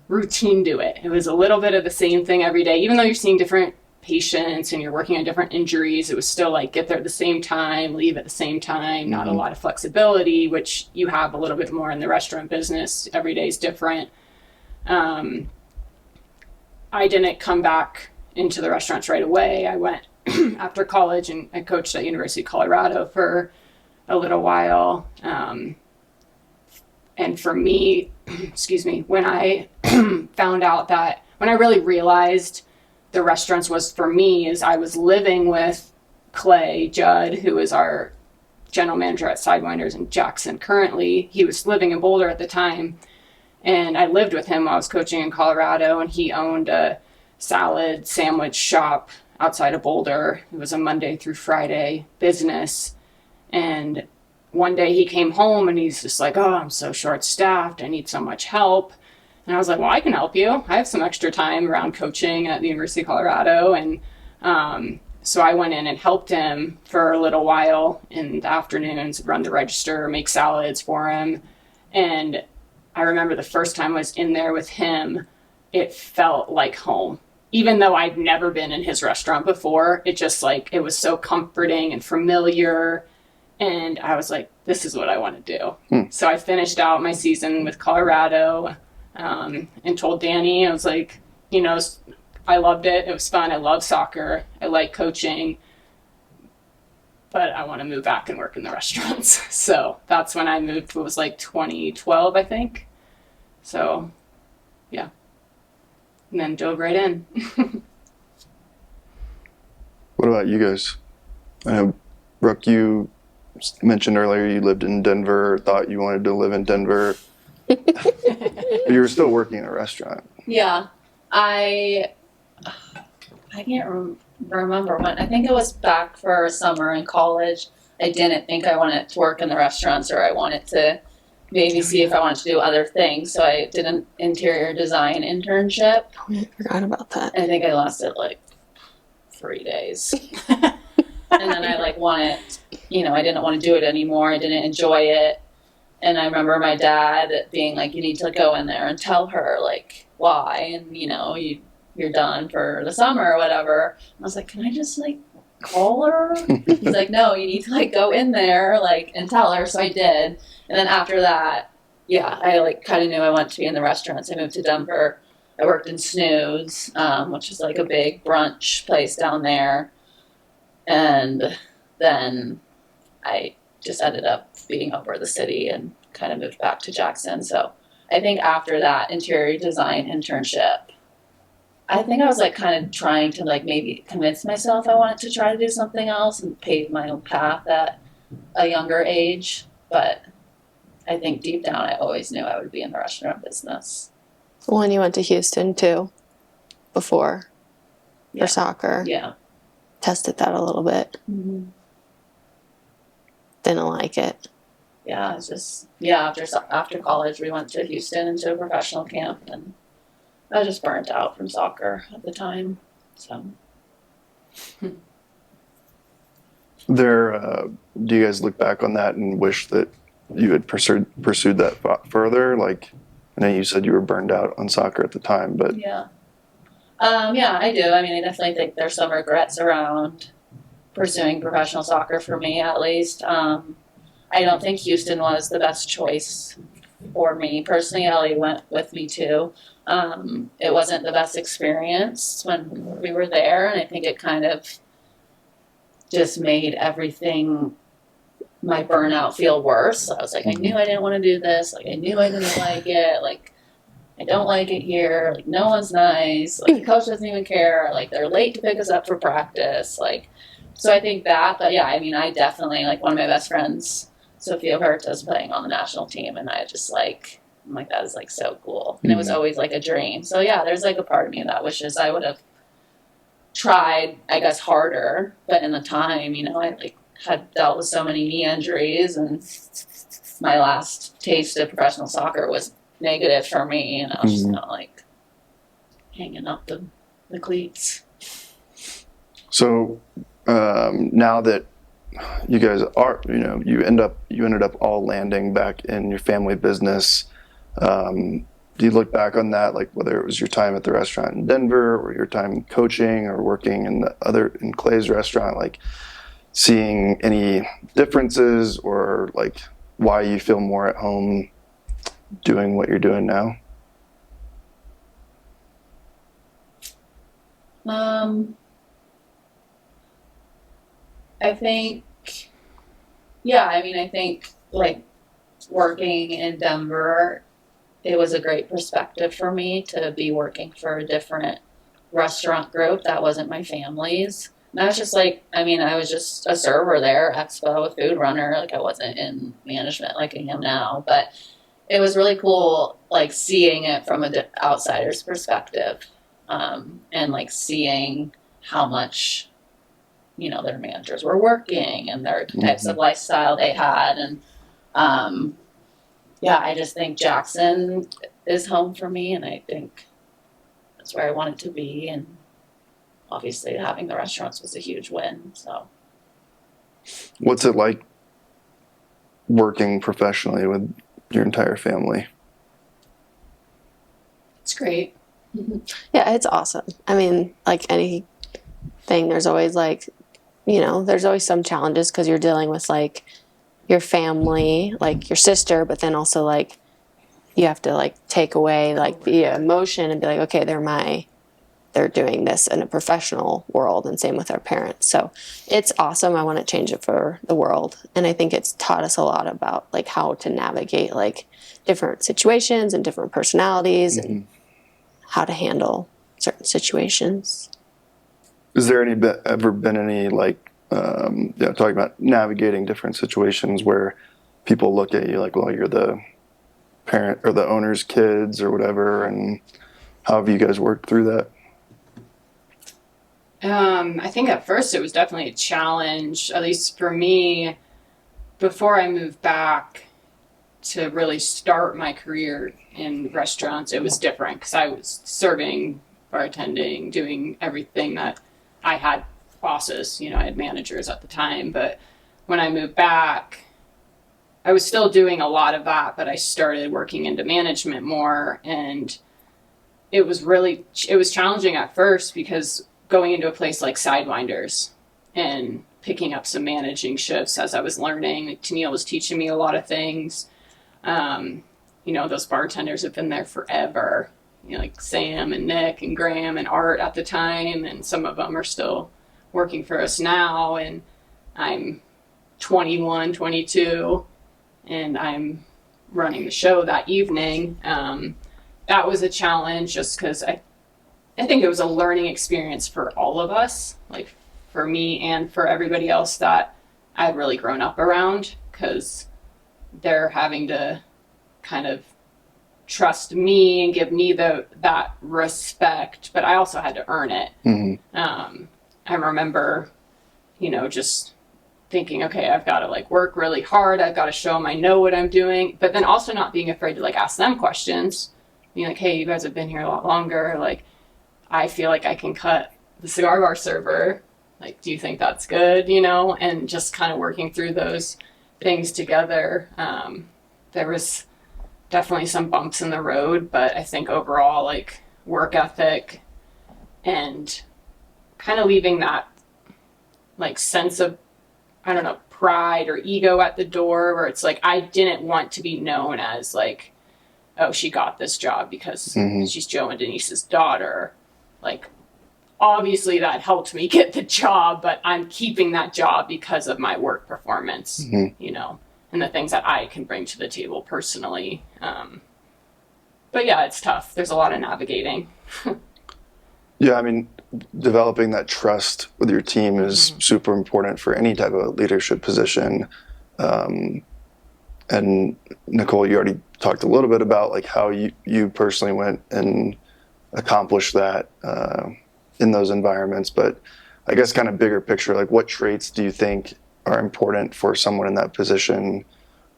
routine to it. It was a little bit of the same thing every day, even though you're seeing different patients and you're working on different injuries. It was still get there at the same time, leave at the same time, not a lot of flexibility, which you have a little bit more in the restaurant business. Every day is different. I didn't come back into the restaurants right away. I went after college and I coached at University of Colorado for a little while. And for me, when I found out that, when I really realized the restaurants was for me, is I was living with Clay Judd, who is our general manager at Sidewinders in Jackson currently. He was living in Boulder at the time. And I lived with him while I was coaching in Colorado, and he owned a salad sandwich shop outside of Boulder. It was a Monday through Friday business. And one day he came home and he's just like, oh, I'm so short staffed. I need so much help. And I was like, well, I can help you. I have some extra time around coaching at the University of Colorado. And so I went in and helped him for a little while in the afternoons, run the register, make salads for him. And I remember the first time I was in there with him, it felt like home. Even though I'd never been in his restaurant before, it just like, it was so comforting and familiar. And I was like, this is what I want to do. So I finished out my season with Colorado, and told Danny, I was like, you know, I loved it. It was fun. I love soccer. I like coaching. But I want to move back and work in the restaurants. So that's when I moved. It was like 2012, I think. So, yeah. And then dove right in. What about you guys? I know, Brooke, you mentioned earlier you lived in Denver, thought you wanted to live in Denver. But you were still working in a restaurant. Yeah. I can't remember when. I think it was back for summer in college. I didn't think I wanted to work in the restaurants, or I wanted to maybe see if I wanted to do other things. So I did an interior design internship. Oh, I forgot about that. I think I lasted like 3 days. And then I like wanted, you know, I didn't want to do it anymore. I didn't enjoy it. And I remember my dad being like, you need to go in there and tell her like why, and you know, you're done for the summer or whatever. I was like, can I just like call her? He's like, no, you need to like go in there like and tell her. So I did. And then after that, yeah, I like kind of knew I wanted to be in the restaurants. I moved to Denver. I worked in Snooze, which is like a big brunch place down there. And then I just ended up being over the city and kind of moved back to Jackson. So I think after that interior design internship, I think I was like kind of trying to like maybe convince myself I wanted to try to do something else and pave my own path at a younger age. But I think deep down I always knew I would be in the restaurant business. Well, and you went to Houston too before Yeah. for soccer. Yeah. Tested that a little bit. Mm-hmm. Didn't like it. Yeah, it's just, yeah, after college we went to Houston into a professional camp, and I was just burnt out from soccer at the time. So Do you guys look back on that and wish that you had pursued that further? Like, I know you said you were burned out on soccer at the time, but yeah. Yeah, I do. I mean, I definitely think there's some regrets around pursuing professional soccer for me, at least. I don't think Houston was the best choice for me. Personally, Ellie went with me too. It wasn't the best experience when we were there, and I think it kind of just made everything, my burnout, feel worse. I was like, I knew I didn't want to do this. Like, I knew I didn't like it. Like, I don't like it here. Like, no one's nice. Like, the coach doesn't even care. Like, they're late to pick us up for practice. Like, so I think that, but yeah, I mean, I definitely, like, one of my best friends, Sophia Hurt, is playing on the national team, and I just like, I'm like, that is like so cool. And it was always like a dream. So yeah, there's like a part of me that wishes I would have tried, I guess, harder. But in the time, you know, I like had dealt with so many knee injuries, and my last taste of professional soccer was negative for me, and I was just not like hanging up the cleats. so now that you guys are, you know, you ended up all landing back in your family business. Do you look back on that, like whether it was your time at the restaurant in Denver or your time coaching or working in Clay's restaurant, like seeing any differences or like why you feel more at home doing what you're doing now? I think, yeah, I mean, I think like working in Denver, it was a great perspective for me to be working for a different restaurant group that wasn't my family's. And I was just like, I mean, I was just a server there, expo, a food runner. Like, I wasn't in management like I am now, but it was really cool, like seeing it from an outsider's perspective, and like seeing how much their managers were working and their types of lifestyle they had. And I just think Jackson is home for me, and I think that's where I wanted to be. And obviously having the restaurants was a huge win. So What's it like working professionally with your entire family? It's great. Yeah, it's awesome. I mean, like anything, there's always there's always some challenges because you're dealing with like your family, like your sister, but then also like you have to like take away like the emotion and be like, okay, they're doing this in a professional world, and same with our parents. So it's awesome. I want to change it for the world. And I think it's taught us a lot about like how to navigate like different situations and different personalities and how to handle certain situations. Is there ever been any like, talking about navigating different situations where people look at you like, well, you're the parent or the owner's kids or whatever, and how have you guys worked through that? I think at first it was definitely a challenge, at least for me, before I moved back to really start my career in restaurants. It was different because I was serving, bartending, doing everything that I had bosses, I had managers at the time. But when I moved back, I was still doing a lot of that, but I started working into management more. And it was challenging at first because going into a place like Sidewinders and picking up some managing shifts as I was learning, like Tennille was teaching me a lot of things. Those bartenders have been there forever, like Sam and Nick and Graham and Art at the time, and some of them are still working for us now. And I'm 21, 22, and I'm running the show that evening. That was a challenge just because I think it was a learning experience for all of us, like for me and for everybody else that I had really grown up around, because they're having to kind of trust me and give me that respect, but I also had to earn it. I remember, just thinking, okay, I've got to like work really hard. I've got to show them I know what I'm doing, but then also not being afraid to like ask them questions. Being like, hey, you guys have been here a lot longer. Like, I feel like I can cut the cigar bar server. Like, do you think that's good? And just kind of working through those things together. There was definitely some bumps in the road, but I think overall, like, work ethic and kind of leaving that like sense of, I don't know, pride or ego at the door, where it's like, I didn't want to be known as like, oh, she got this job because she's Joe and Denise's daughter. Like, obviously that helped me get the job, but I'm keeping that job because of my work performance, and the things that I can bring to the table personally. But yeah, it's tough. There's a lot of navigating. Yeah, I mean, developing that trust with your team is super important for any type of leadership position. And Nicole, you already talked a little bit about like how you personally went and accomplished that in those environments. But I guess kind of bigger picture, like what traits do you think are important for someone in that position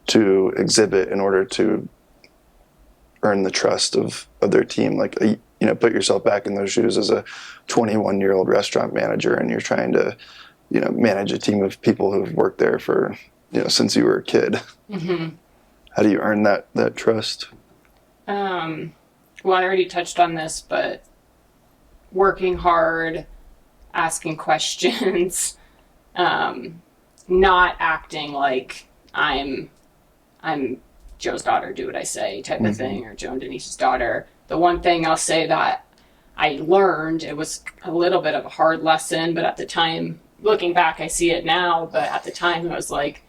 to exhibit in order to earn the trust of their team? Like, put yourself back in those shoes as a 21-year-old restaurant manager, and you're trying to, manage a team of people who've worked there for, since you were a kid. How do you earn that trust? Well, I already touched on this, but working hard, asking questions, not acting like I'm Joe's daughter, do what I say type of thing, or Joe and Denise's daughter. The one thing I'll say that I learned, it was a little bit of a hard lesson, but at the time, looking back, I see it now, but at the time I was like,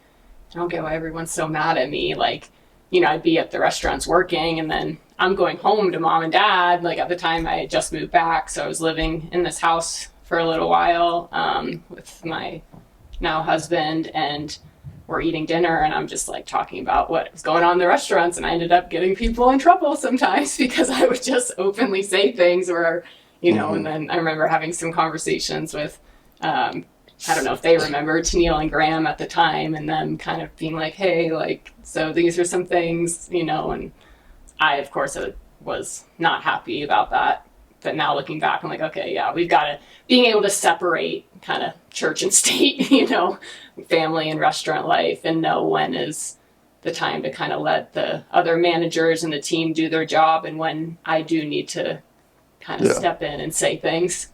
I don't get why everyone's so mad at me. Like, I'd be at the restaurants working, and then I'm going home to mom and dad. Like, at the time I had just moved back, so I was living in this house for a little while with my now husband, and we're eating dinner, and I'm just like talking about what was going on in the restaurants, and I ended up getting people in trouble sometimes because I would just openly say things where, and then I remember having some conversations with I don't know if they remember Tennille and Graham at the time and them kind of being like, hey, like, so these are some things, you know, and I, of course, was not happy about that. But now looking back, I'm like, okay, yeah, we've got to, being able to separate kind of church and state, you know, family and restaurant life, and know when is the time to kind of let the other managers and the team do their job, and when I do need to kind of step in and say things.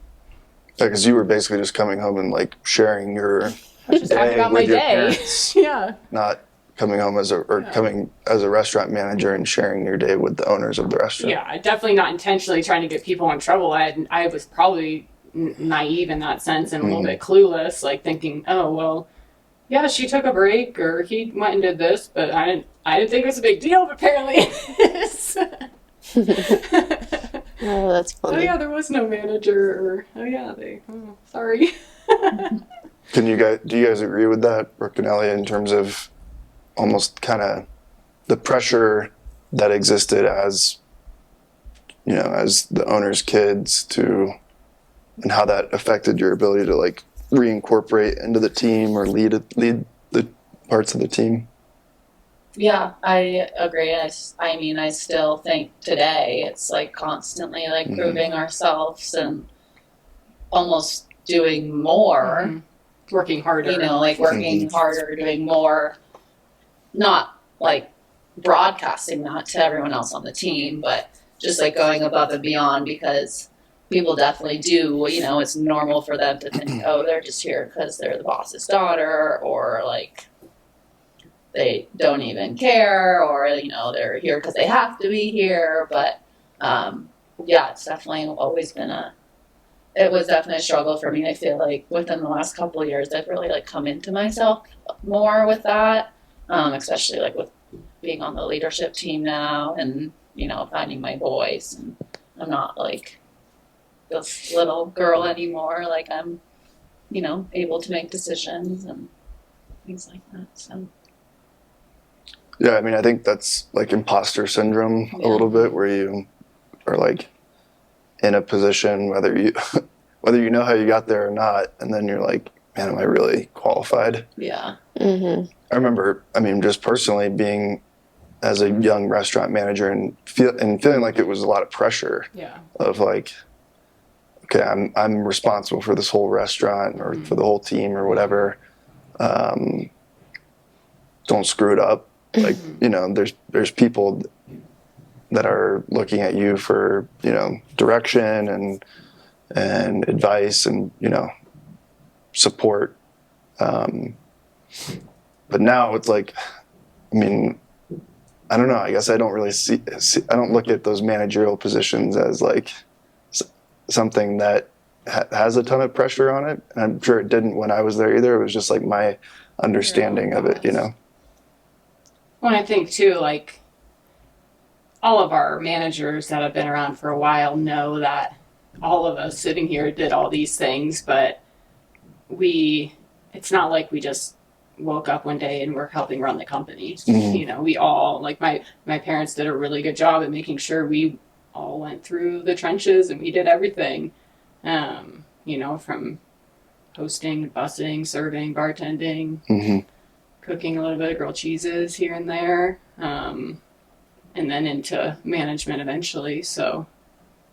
Yeah, because you were basically just coming home and like sharing your Just talking about my with your day. parents, Yeah. not coming home coming as a restaurant manager and sharing your day with the owners of the restaurant. Yeah, definitely not intentionally trying to get people in trouble. I was probably naive in that sense and a little bit clueless, like thinking, oh, well, yeah, she took a break or he went and did this, but I didn't think it was a big deal, but apparently it is. Oh, that's funny. Oh yeah, there was no manager, or sorry. Do you guys agree with that, Brooke and Ellie, in terms of almost kind of the pressure that existed as, you know, as the owner's kids and how that affected your ability to like reincorporate into the team or lead the parts of the team? Yeah, I agree. I mean, I still think today it's like constantly like proving ourselves and almost doing more. Working harder. You know, like working harder, doing more, not like broadcasting that to everyone else on the team, but just like going above and beyond, because people definitely do, you know, it's normal for them to think, oh, they're just here because they're the boss's daughter, or like they don't even care, or, you know, they're here because they have to be here. But yeah, it's definitely always been it was definitely a struggle for me. I feel like within the last couple of years, I've really like come into myself more with that, especially like with being on the leadership team now, and, you know, finding my voice. And I'm not like this little girl anymore. Like I'm, you know, able to make decisions and things like that. So. Yeah, I mean, I think that's like imposter syndrome a little bit, where you are like in a position, whether you know how you got there or not, and then you're like, man, am I really qualified? Yeah. Mm-hmm. I remember, I mean, just personally being as a young restaurant manager and feeling like it was a lot of pressure. Yeah. Of like, okay, I'm responsible for this whole restaurant or for the whole team or whatever. Don't screw it up. Like, you know, there's people that are looking at you for, you know, direction and advice and, you know, support. But now it's like, I mean, I don't know. I guess I don't really I don't look at those managerial positions as like something that has a ton of pressure on it. And I'm sure it didn't when I was there either. It was just like my understanding of it, you know? Well, I think too, like, all of our managers that have been around for a while know that all of us sitting here did all these things, but it's not like we just woke up one day and we're helping run the company. You know, we all, like my parents did a really good job at making sure we all went through the trenches and we did everything, you know, from hosting, busing, serving, bartending, cooking a little bit of grilled cheeses here and there, and then into management eventually. So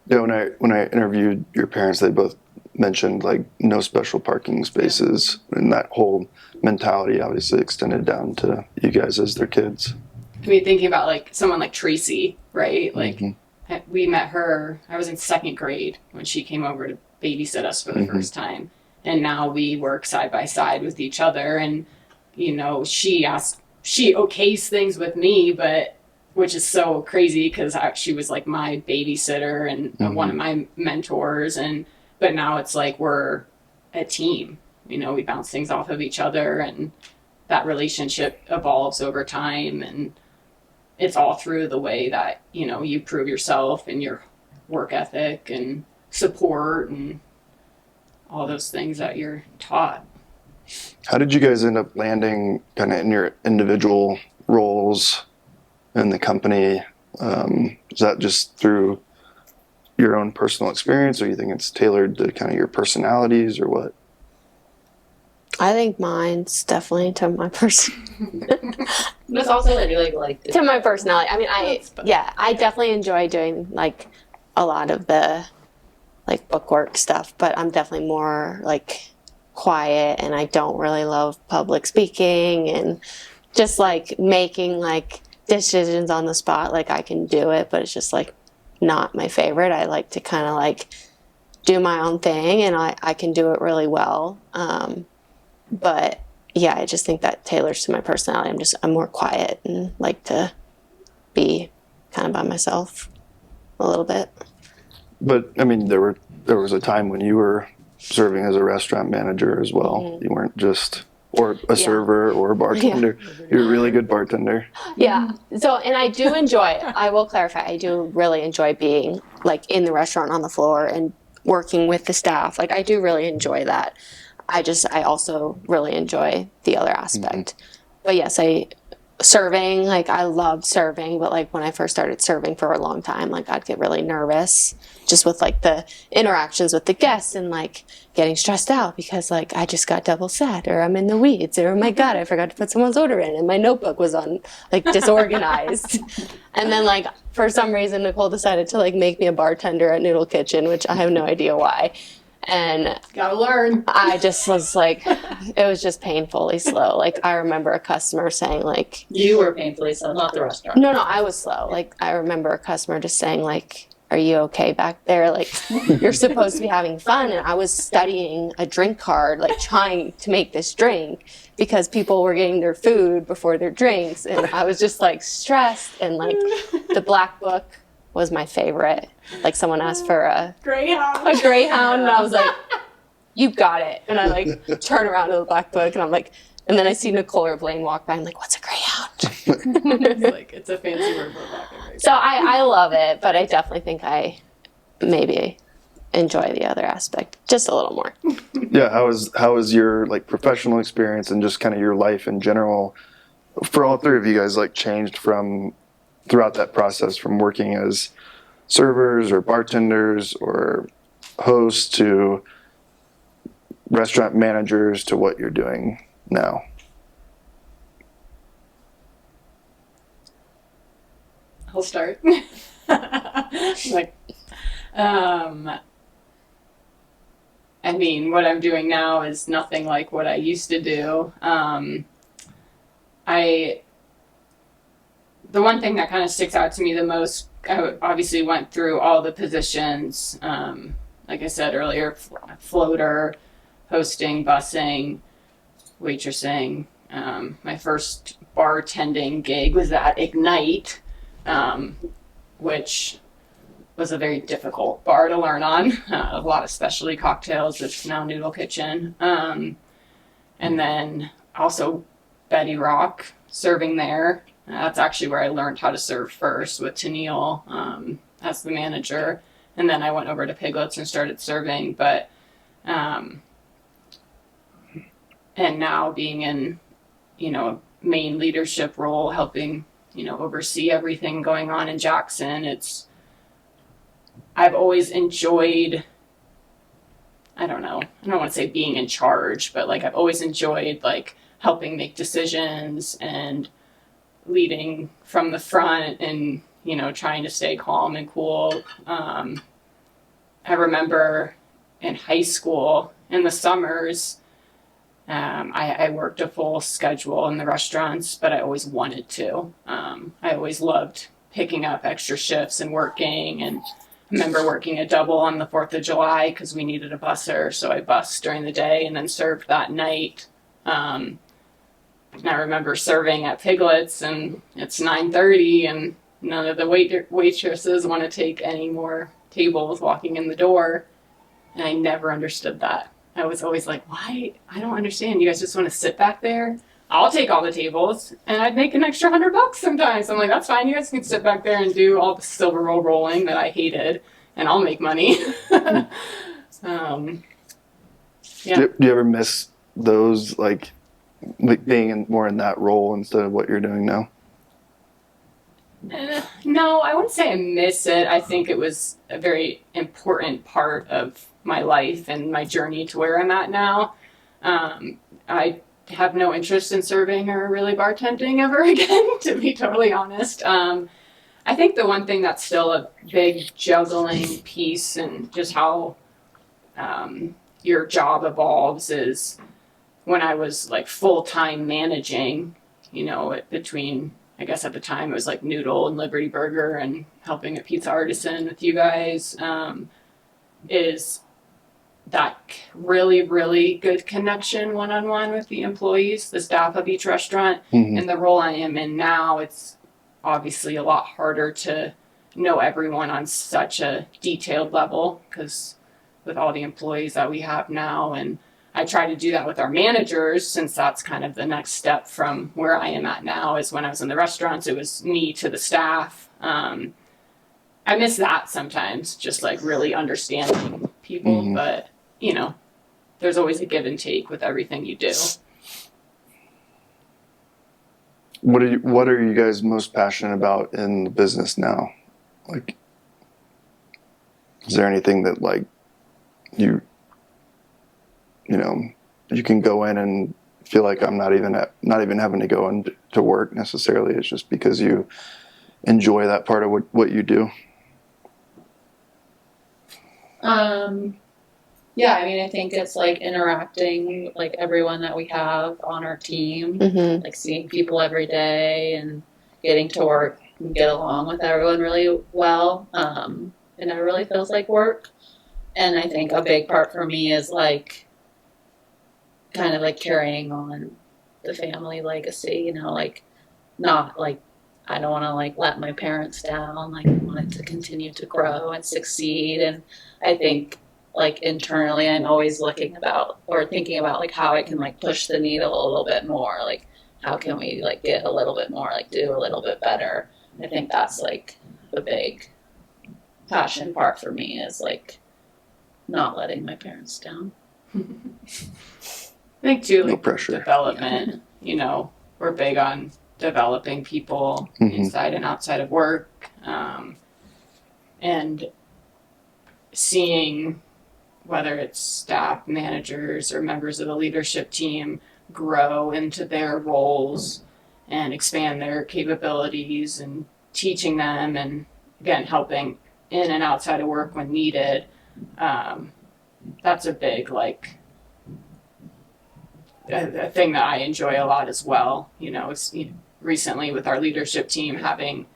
yeah, when I interviewed your parents, they both mentioned like no special parking spaces, and that whole mentality obviously extended down to you guys as their kids. I mean, thinking about like someone like Tracy, right? Like we met her, I was in second grade when she came over to babysit us for the first time, and now we work side by side with each other. And you know, she okays things with me, but which is so crazy because she was like my babysitter and one of my mentors, but now it's like we're a team. You know, we bounce things off of each other, and that relationship evolves over time, and it's all through the way that, you know, you prove yourself and your work ethic and support and all those things that you're taught. How did you guys end up landing kind of in your individual roles in the company? Is that just through your own personal experience, or you think it's tailored to kind of your personalities, or what? I think mine's definitely to my But it's also that you like to my personality. I mean, That's I definitely enjoy doing like a lot of the like bookwork stuff, but I'm definitely more like quiet, and I don't really love public speaking and just like making like decisions on the spot. Like I can do it, but it's just like not my favorite. I like to kind of like do my own thing, and I can do it really well. But yeah, I just think that tailors to my personality. I'm more quiet and like to be kind of by myself a little bit. But I mean, there was a time when you were serving as a restaurant manager as well. Mhm. You weren't just or a server or a bartender. You're a really good bartender. Yeah. So, and I do enjoy, I will clarify, I do really enjoy being like in the restaurant on the floor and working with the staff. Like I do really enjoy that. I also really enjoy the other aspect. But yes, serving, like I loved serving, but like when I first started serving for a long time, like I'd get really nervous just with like the interactions with the guests and like getting stressed out because like I just got double set or I'm in the weeds or oh my God, I forgot to put someone's order in and my notebook was on like disorganized. And then like for some reason Nicole decided to like make me a bartender at Noodle Kitchen, which I have no idea why. And Gotta learn. I just was like, it was just painfully slow. Like I remember a customer saying like, you were painfully slow, not the restaurant. no, I was slow. Like I remember a customer just saying like, are you okay back there? Like you're supposed to be having fun. And I was studying a drink card, like trying to make this drink because people were getting their food before their drinks. And I was just like stressed, and like the black book was my favorite. Like someone asked for a Greyhound. and I was like, you got it. And I like turn around to the black book and I'm like, and then I see Nicole or Blaine walk by. I'm like, what's a greyhound? It's like, it's a fancy word for black and gray. So I love it, but I definitely think I maybe enjoy the other aspect just a little more. Yeah, how was your like professional experience and just kind of your life in general for all three of you guys like changed from throughout that process from working as servers or bartenders or hosts to restaurant managers to what you're doing now? I'll start. Like, I mean, what I'm doing now is nothing like what I used to do. The one thing that kind of sticks out to me the most, I obviously went through all the positions. Like I said earlier, floater, hosting, bussing, waitressing. My first bartending gig was at Ignite, which was a very difficult bar to learn on. A lot of specialty cocktails, which is now Noodle Kitchen. And then also Betty Rock, serving there. That's actually where I learned how to serve first with Tennille as the manager. And then I went over to Piglets and started serving. But, and now being in, a main leadership role, helping, oversee everything going on in Jackson, I've always enjoyed, I don't want to say being in charge, but like I've always enjoyed like helping make decisions and leading from the front and, trying to stay calm and cool. I remember in high school in the summers, I worked a full schedule in the restaurants, but I always wanted to. I always loved picking up extra shifts and working, and I remember working a double on the 4th of July because we needed a busser, so I bussed during the day and then served that night. And I remember serving at Piglets, and it's 9:30, and none of the waitresses want to take any more tables walking in the door, and I never understood that. I was always like, why? I don't understand. You guys just want to sit back there? I'll take all the tables, and I'd make an extra $100 sometimes. I'm like, that's fine. You guys can sit back there and do all the silver roll rolling that I hated, and I'll make money. Yeah. Do you ever miss those like being more in that role instead of what you're doing now? No, I wouldn't say I miss it. I think it was a very important part of my life and my journey to where I'm at now. I have no interest in serving or really bartending ever again, to be totally honest. I think the one thing that's still a big juggling piece and just how your job evolves is when I was like full-time managing, between, I guess at the time it was like Noodle and Liberty Burger and helping at Pizza Artisan with you guys, is that really, really good connection one-on-one with the employees, the staff of each restaurant. And the role I am in now, it's obviously a lot harder to know everyone on such a detailed level because with all the employees that we have now. And I try to do that with our managers since that's kind of the next step from where I am at now is when I was in the restaurants, it was me to the staff. I miss that sometimes, just like really understanding people, but there's always a give and take with everything you do. What are you guys most passionate about in the business now? Like, is there anything that like you can go in and feel like I'm not even having to go into work necessarily. It's just because you enjoy that part of what you do. Yeah, I mean, I think it's like interacting with like everyone that we have on our team, like seeing people every day and getting to work and get along with everyone really well. And it really feels like work. And I think a big part for me is like kind of like carrying on the family legacy, like not like I don't want to like let my parents down. Like I want it to continue to grow and succeed. And I think like internally I'm always thinking about like how I can like push the needle a little bit more. Like how can we like get a little bit more, like do a little bit better. I think that's like the big passion part for me is like not letting my parents down. I think too, like no pressure. Development, we're big on developing people inside and outside of work, and seeing whether it's staff, managers, or members of the leadership team grow into their roles and expand their capabilities and teaching them and again helping in and outside of work when needed. That's a big like a thing that I enjoy a lot as well. It's recently with our leadership team having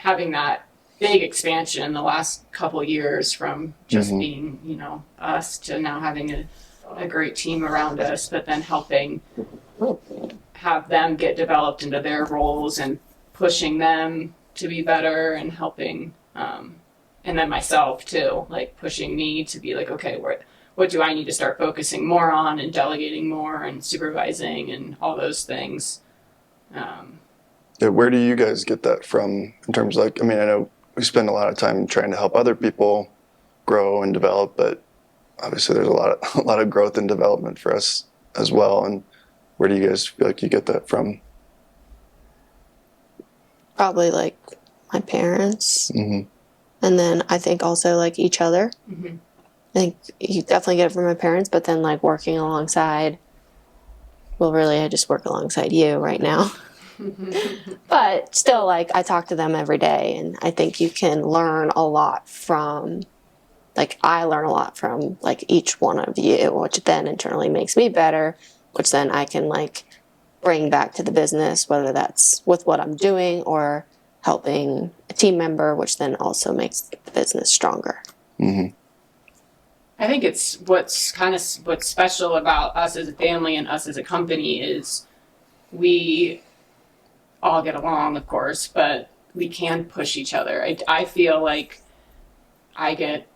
that big expansion in the last couple of years from just being, us to now having a great team around us, but then helping have them get developed into their roles and pushing them to be better and helping, and then myself too, like pushing me to be like, okay, what do I need to start focusing more on and delegating more and supervising and all those things. Yeah, where do you guys get that from in terms of like, I mean, I know we spend a lot of time trying to help other people grow and develop, but obviously there's a lot of growth and development for us as well. And where do you guys feel like you get that from? Probably like my parents. And then I think also like each other. I think you definitely get it from my parents, but then like working alongside, well, really, I just work alongside you right now. But still, like, I talk to them every day, and I think you can learn a lot from, like, I learn a lot from, like, each one of you, which then internally makes me better, which then I can, like, bring back to the business, whether that's with what I'm doing or helping a team member, which then also makes the business stronger. I think it's what's special about us as a family and us as a company is we all get along, of course, but we can push each other. I feel like I get,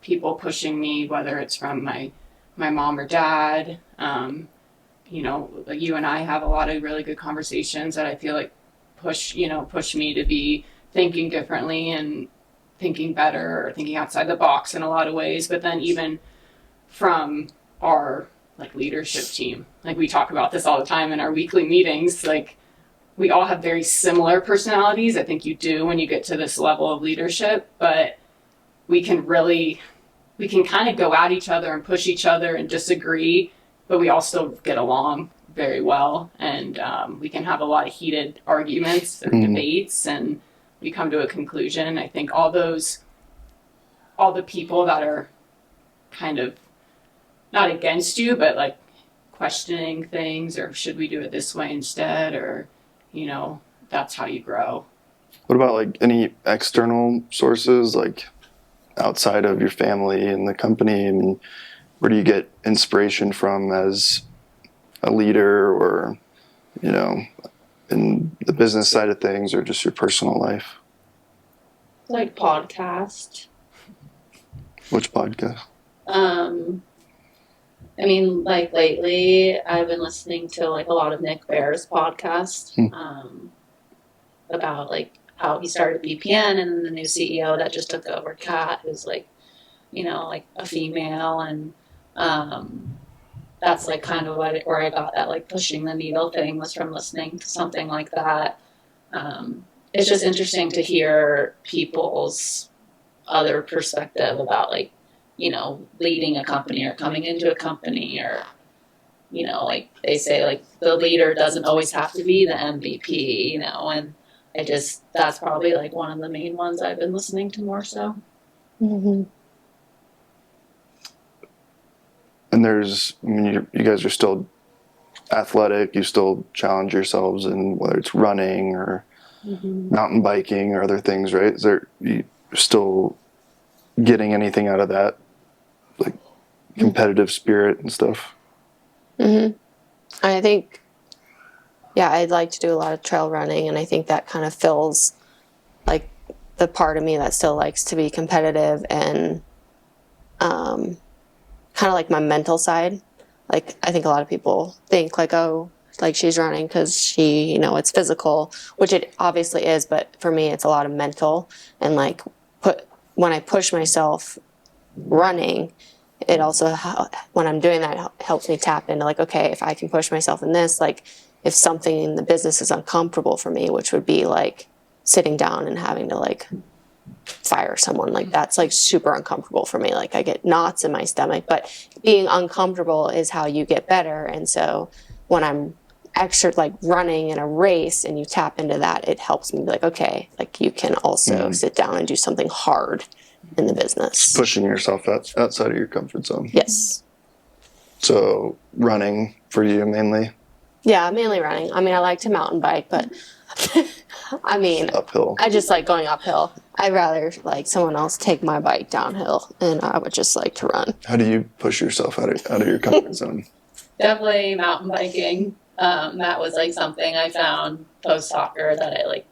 people pushing me, whether it's from my mom or dad. Like you and I have a lot of really good conversations that I feel like push me to be thinking differently and thinking better or thinking outside the box in a lot of ways. But then even from our like leadership team, like we talk about this all the time in our weekly meetings, like we all have very similar personalities. I think you do when you get to this level of leadership, but we can really we can kind of go at each other and push each other and disagree, but we all still get along very well. And we can have a lot of heated arguments or debates, and we come to a conclusion. I think all the people that are kind of not against you, but like questioning things, or should we do it this way instead, or, you know, that's how you grow. What about like any external sources, like outside of your family and the company? I mean, where do you get inspiration from as a leader, or, you know, in the business side of things, or just your personal life? Like podcast. Which podcast? I mean, like lately, I've been listening to like a lot of Nick Bear's podcast about like how he started BPN, and the new CEO that just took over, Kat, who's like, you know, like a female, and that's like kind of where I got that like pushing the needle thing, was from listening to something like that. It's just interesting to hear people's other perspective about like, you know, leading a company or coming into a company, or, you know, like they say, like the leader doesn't always have to be the MVP, you know, and that's probably like one of the main ones I've been listening to more so. Mm-hmm. And there's, I mean, you guys are still athletic, you still challenge yourselves in whether it's running or mountain biking or other things, right? Is there, you still getting anything out of that, like competitive spirit and stuff? I think, yeah, I'd like to do a lot of trail running, and I think that kind of fills like the part of me that still likes to be competitive, and kind of like my mental side. Like, I think a lot of people think like, oh, like she's running because she, you know, it's physical, which it obviously is, but for me it's a lot of mental. And like when I push myself running, it also, when I'm doing that, helps me tap into like, okay, if I can push myself in this, like if something in the business is uncomfortable for me, which would be like sitting down and having to like fire someone, like that's like super uncomfortable for me. Like I get knots in my stomach, but being uncomfortable is how you get better. And so when I'm extra like running in a race and you tap into that, it helps me be like, okay, like you can also sit down and do something hard in the business. Pushing yourself outside of your comfort zone. Yes. So running for you mainly? Yeah, mainly running. I mean, I like to mountain bike, but I mean, uphill. I just like going uphill. I'd rather like someone else take my bike downhill, and I would just like to run. How do you push yourself out of your comfort zone? Definitely mountain biking. That was like something I found post soccer that I like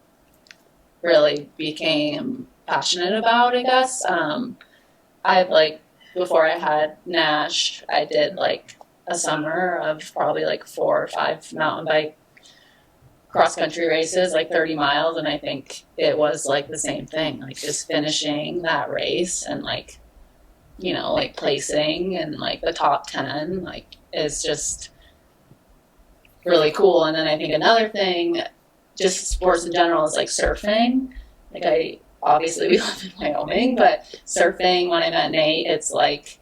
really became passionate about, I guess. I've like, before I had Nash, I did like a summer of probably like 4 or 5 mountain bike cross country races, like 30 miles. And I think it was like the same thing, like just finishing that race and like, you know, like placing in like the top 10, like is just really cool. And then I think another thing, just sports in general, is like surfing. Like obviously we live in Wyoming, but surfing, when I met Nate, it's like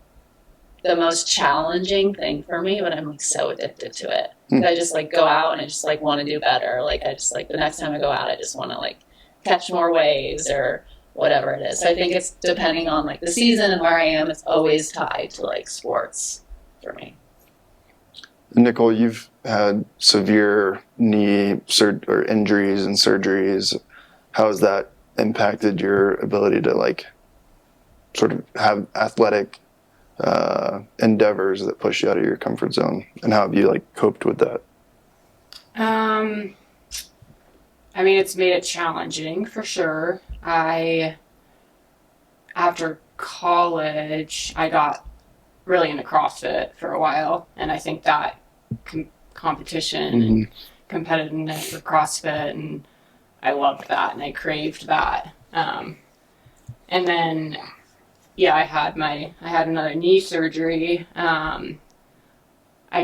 the most challenging thing for me, but I'm like so addicted to it. Like, I just like go out and I just like want to do better. Like I just like the next time I go out, I just want to like catch more waves or whatever it is. So I think it's depending on like the season and where I am, it's always tied to like sports for me. Nicole, you've had severe knee or injuries and surgeries. How has that impacted your ability to like sort of have athletic endeavors that push you out of your comfort zone, and how have you like coped with that? I mean, it's made it challenging for sure. After college, I got really into CrossFit for a while, and I think that competition and competitiveness for CrossFit, and I loved that and I craved that. And then I had another knee surgery. I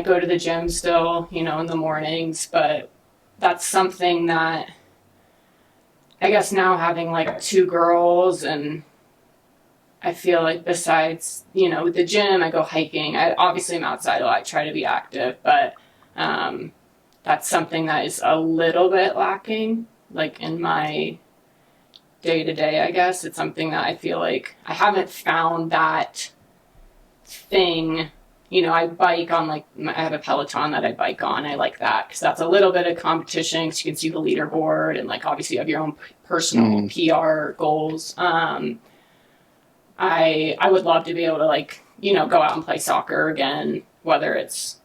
go to the gym still, you know, in the mornings, but that's something that I guess now having like 2 girls and I feel like besides, the gym, I go hiking. I obviously am outside a lot. I try to be active, but that's something that is a little bit lacking, like in my day to day, I guess. It's something that I feel like I haven't found that thing. I bike on I have a Peloton that I bike on. I like that because that's a little bit of competition because you can see the leaderboard and obviously you have your own personal PR goals. I would love to be able to go out and play soccer again, whether it's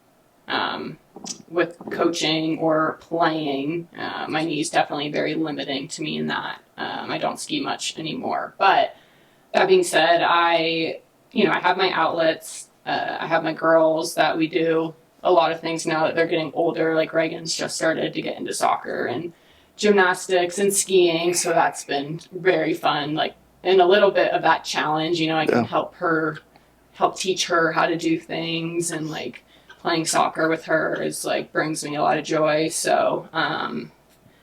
with coaching or playing. My knee's definitely very limiting to me in that. I don't ski much anymore. But that being said, I have my outlets. I have my girls that we do a lot of things now that they're getting older. Like Reagan's just started to get into soccer and gymnastics and skiing. So that's been very fun. And a little bit of that challenge, I can help teach her how to do things, and playing soccer with her is brings me a lot of joy. So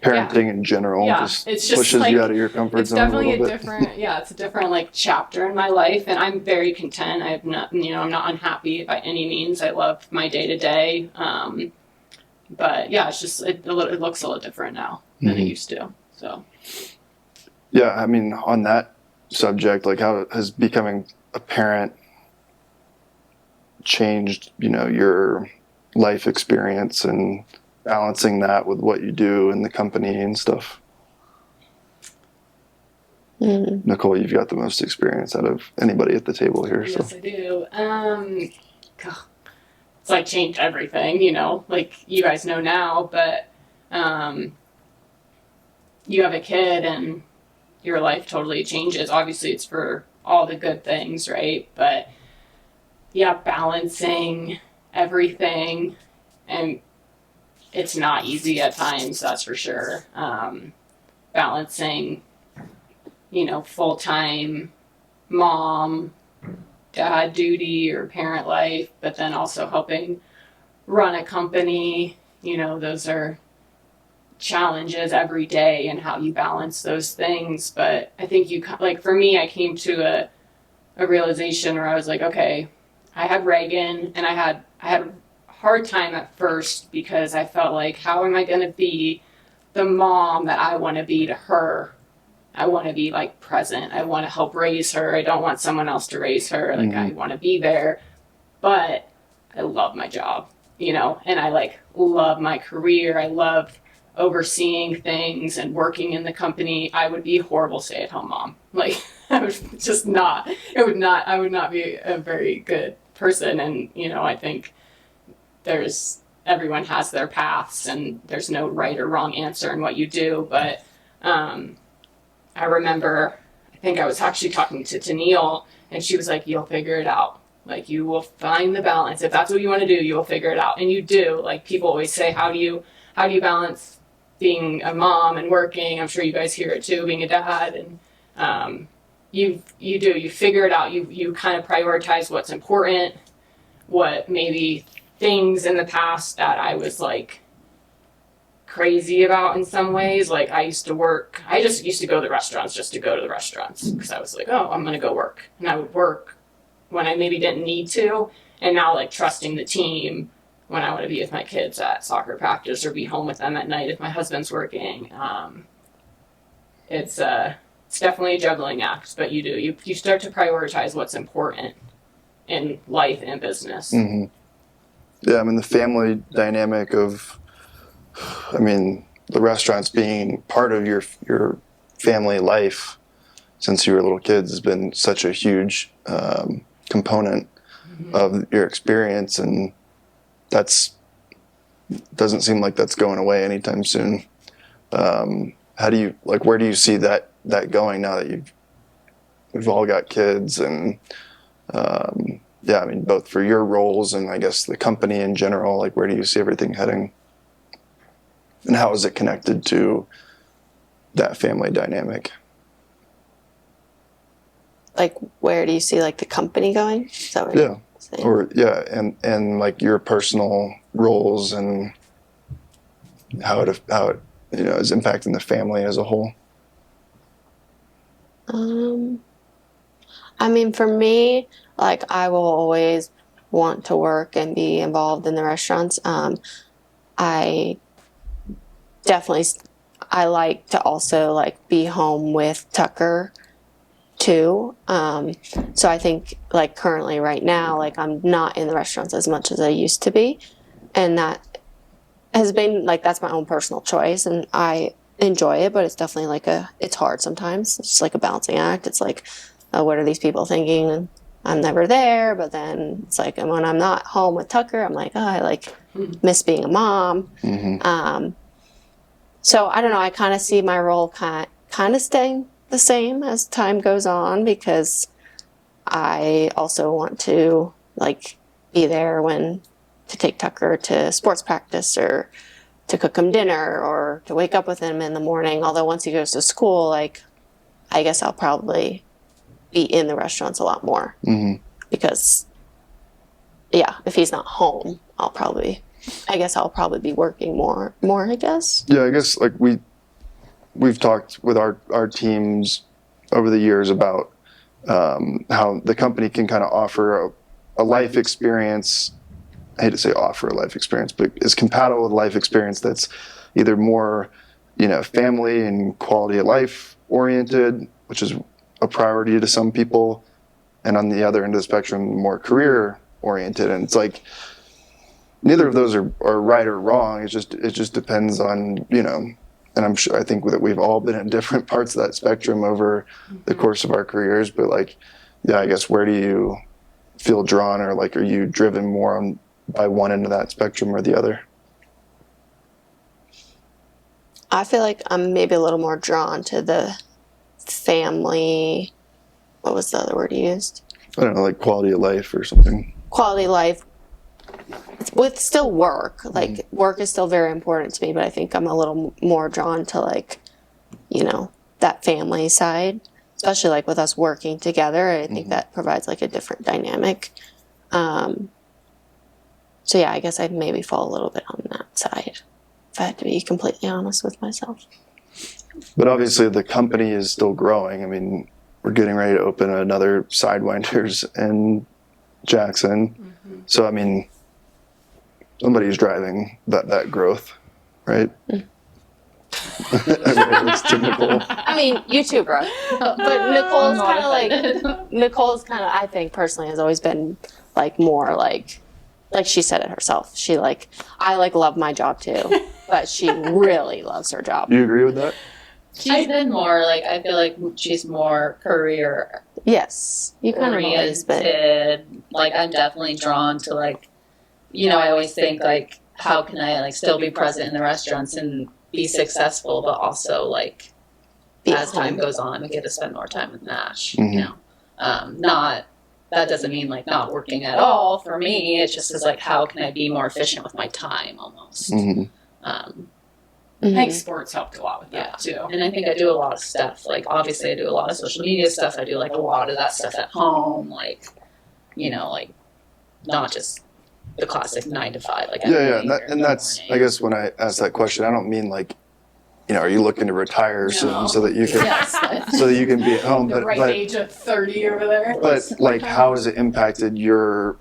Parenting in general just pushes you out of your comfort zone a little bit. It's a different chapter in my life, and I'm very content. I'm not unhappy by any means. I love my day to day. But yeah, it's just it looks a little different now than it used to. So yeah, I mean, on that subject, how has becoming a parent changed, your life experience and balancing that with what you do in the company and stuff? Nicole, you've got the most experience out of anybody at the table here. Yes, I do. It's changed everything, you guys know now, but you have a kid and your life totally changes. Obviously it's for all the good things, right? But yeah, balancing everything, and it's not easy at times, that's for sure. Balancing, full-time mom, dad duty or parent life, but then also helping run a company, those are challenges every day and how you balance those things. But I think for me, I came to a realization where I was okay, I had Reagan, and I had a hard time at first because I felt how am I going to be the mom that I want to be to her? I want to be present. I want to help raise her. I don't want someone else to raise her. I want to be there, but I love my job, and I love my career. I love overseeing things and working in the company. I would be a horrible stay-at-home mom. I would just not. I would not be a very good person. And I think everyone has their paths, and there's no right or wrong answer in what you do. But I remember, I think I was actually talking to Neil, and she was you'll figure it out. You will find the balance. If that's what you want to do, you will figure it out. And you do. People always say, how do you balance being a mom and working? I'm sure you guys hear it too, being a dad. And you figure it out. You kind of prioritize what's important, what maybe things in the past that I was crazy about in some ways. I just used to go to the restaurants just to go to the restaurants because I was oh, I'm going to go work. And I would work when I maybe didn't need to. And now trusting the team when I want to be with my kids at soccer practice or be home with them at night if my husband's working. It's definitely a juggling act, but you start to prioritize what's important in life and business. Mm-hmm. Yeah, the family dynamic of, the restaurants being part of your family life since you were little kids has been such a huge component of your experience, and doesn't seem like that's going away anytime soon. How do you where do you see that going now that we've all got kids? And both for your roles and I guess the company in general, where do you see everything heading, and how is it connected to that family dynamic? Where do you see the company going? Is that what you're saying? Or and your personal roles and how it is impacting the family as a whole. I mean, for me, like, I will always want to work and be involved in the restaurants. I definitely, I like to also like be home with Tucker too. So I think like currently right now, like I'm not in the restaurants as much as I used to be. And that has been like, that's my own personal choice and I enjoy it, but it's definitely like it's hard sometimes. It's just like a balancing act. It's like, what are these people thinking? And I'm never there, but then it's like, and when I'm not home with Tucker, I'm like, oh, I like miss being a mom. So I don't know. I kind of see my role kind of staying the same as time goes on because I also want to like be there when to take Tucker to sports practice or to cook him dinner or to wake up with him in the morning. Although once he goes to school, like I guess I'll probably be in the restaurants a lot more because yeah, if he's not home, I'll probably be working more, I guess. Yeah, I guess like we've talked with our teams over the years about how the company can kind of offer a life experience. I hate to say offer a life experience, but is compatible with life experience that's either more, family and quality of life oriented, which is a priority to some people, and on the other end of the spectrum, more career oriented. And it's like neither of those are right or wrong. It just depends on, and I think that we've all been in different parts of that spectrum over the course of our careers. But like, yeah, I guess where do you feel drawn, or like, are you driven more by one end of that spectrum or the other? I feel like I'm maybe a little more drawn to the family. What was the other word you used? I don't know, like quality of life or something. Quality life with still work. Like work is still very important to me, but I think I'm a little more drawn to like, that family side, especially like with us working together. I think that provides like a different dynamic. So yeah, I guess I'd maybe fall a little bit on that side, if I had to be completely honest with myself. But obviously the company is still growing. I mean, we're getting ready to open another Sidewinders in Jackson. So, I mean, somebody's driving that growth, right? It's to Nicole. I mean, you too, bro. But Nicole's kind of, I think personally has always been like more like she said it herself. She like, I like love my job too, but she really loves her job. Do you agree with that? She's been more like, I feel like she's more career Yes, you kind of always been. oriented. Like I'm definitely drawn to like, I always think like, how can I like still be present in the restaurants and be successful, but also like as time goes on, we get to spend more time with Nash. Not that doesn't mean like not working at all for me. It just is like, how can I be more efficient with my time almost? I think sports helped a lot with that too. And I think I do a lot of stuff. Like obviously I do a lot of social media stuff. I do like a lot of that stuff at home. Like, like not just the classic 9 to 5. Like and that's I guess when I ask that question, I don't mean like, are you looking to retire soon so that you can be at home? The right age of 30 over there. But like, how has it impacted your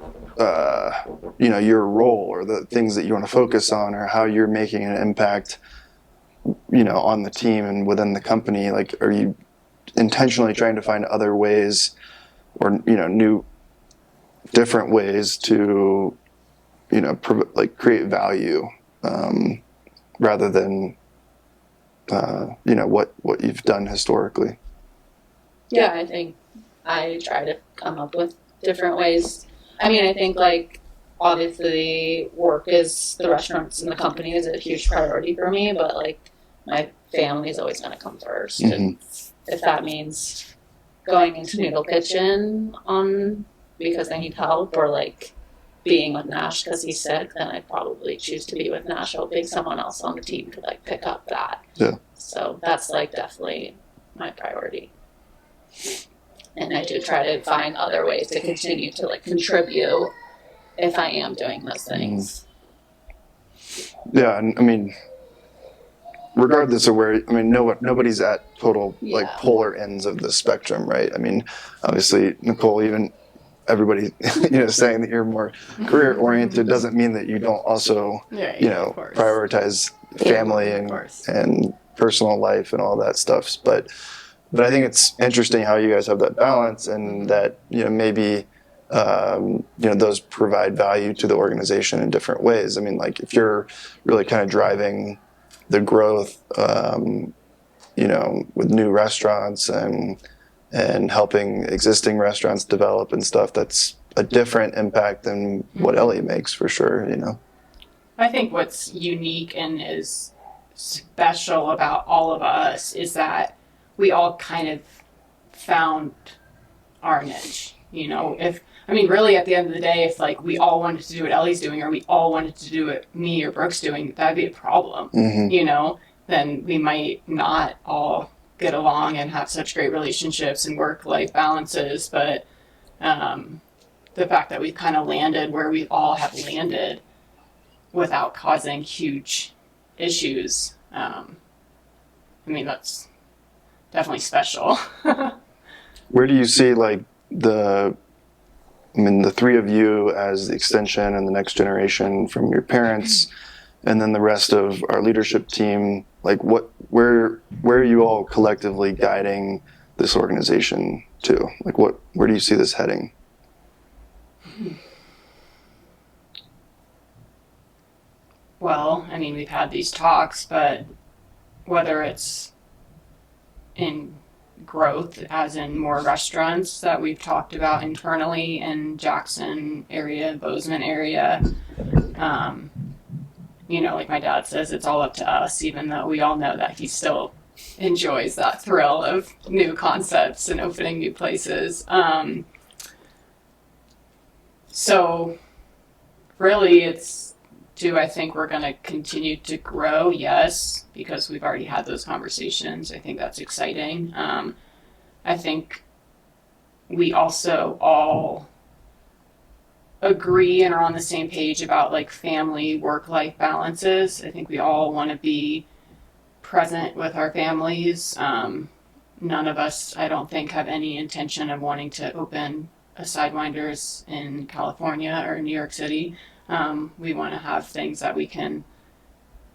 your role or the things that you want to focus on, or how you're making an impact, on the team and within the company? Like, are you intentionally trying to find other ways or, new, different ways to, create value, rather than, what you've done historically? Yeah, I think I try to come up with different ways. I mean, I think like obviously work is the restaurants and the company is a huge priority for me, but like my family is always going to come first. And if that means going into Noodle Kitchen because I need help, or like being with Nash because he's sick, then I'd probably choose to be with Nash, hoping someone else on the team could like pick up that. Yeah. So that's like definitely my priority. And I do try to find other ways to continue to like contribute if I am doing those things. Yeah, and I mean, regardless of where, I mean, nobody's at total like Yeah. polar ends of the spectrum, right? I mean, obviously, Nicole, even everybody, saying that you're more career oriented doesn't mean that you don't also, Yeah, of course. prioritize family Of and course. and personal life and all that stuff. But I think it's interesting how you guys have that balance, and that maybe those provide value to the organization in different ways. I mean, like if you're really kind of driving the growth, with new restaurants and helping existing restaurants develop and stuff, that's a different impact than what Ellie makes for sure. I think what's unique and is special about all of us is that we all kind of found our niche. Really at the end of the day, if like we all wanted to do what Ellie's doing, or we all wanted to do what me or Brooke's doing, that'd be a problem. Then we might not all get along and have such great relationships and work-life balances. But the fact that we've kind of landed where we all have landed without causing huge issues, that's definitely special. Where do you see like the three of you as the extension and the next generation from your parents, and then the rest of our leadership team? Like, where are you all collectively guiding this organization to? Like, where do you see this heading? Well, we've had these talks, but whether it's in growth, as in more restaurants that we've talked about internally in Jackson area, Bozeman area, like my dad says, it's all up to us, even though we all know that he still enjoys that thrill of new concepts and opening new places. So really do I think we're going to continue to grow? Yes, because we've already had those conversations. I think that's exciting. I think we also all agree and are on the same page about like family work-life balances. I think we all want to be present with our families. None of us, I don't think, have any intention of wanting to open a Sidewinders in California or New York City. We want to have things that we can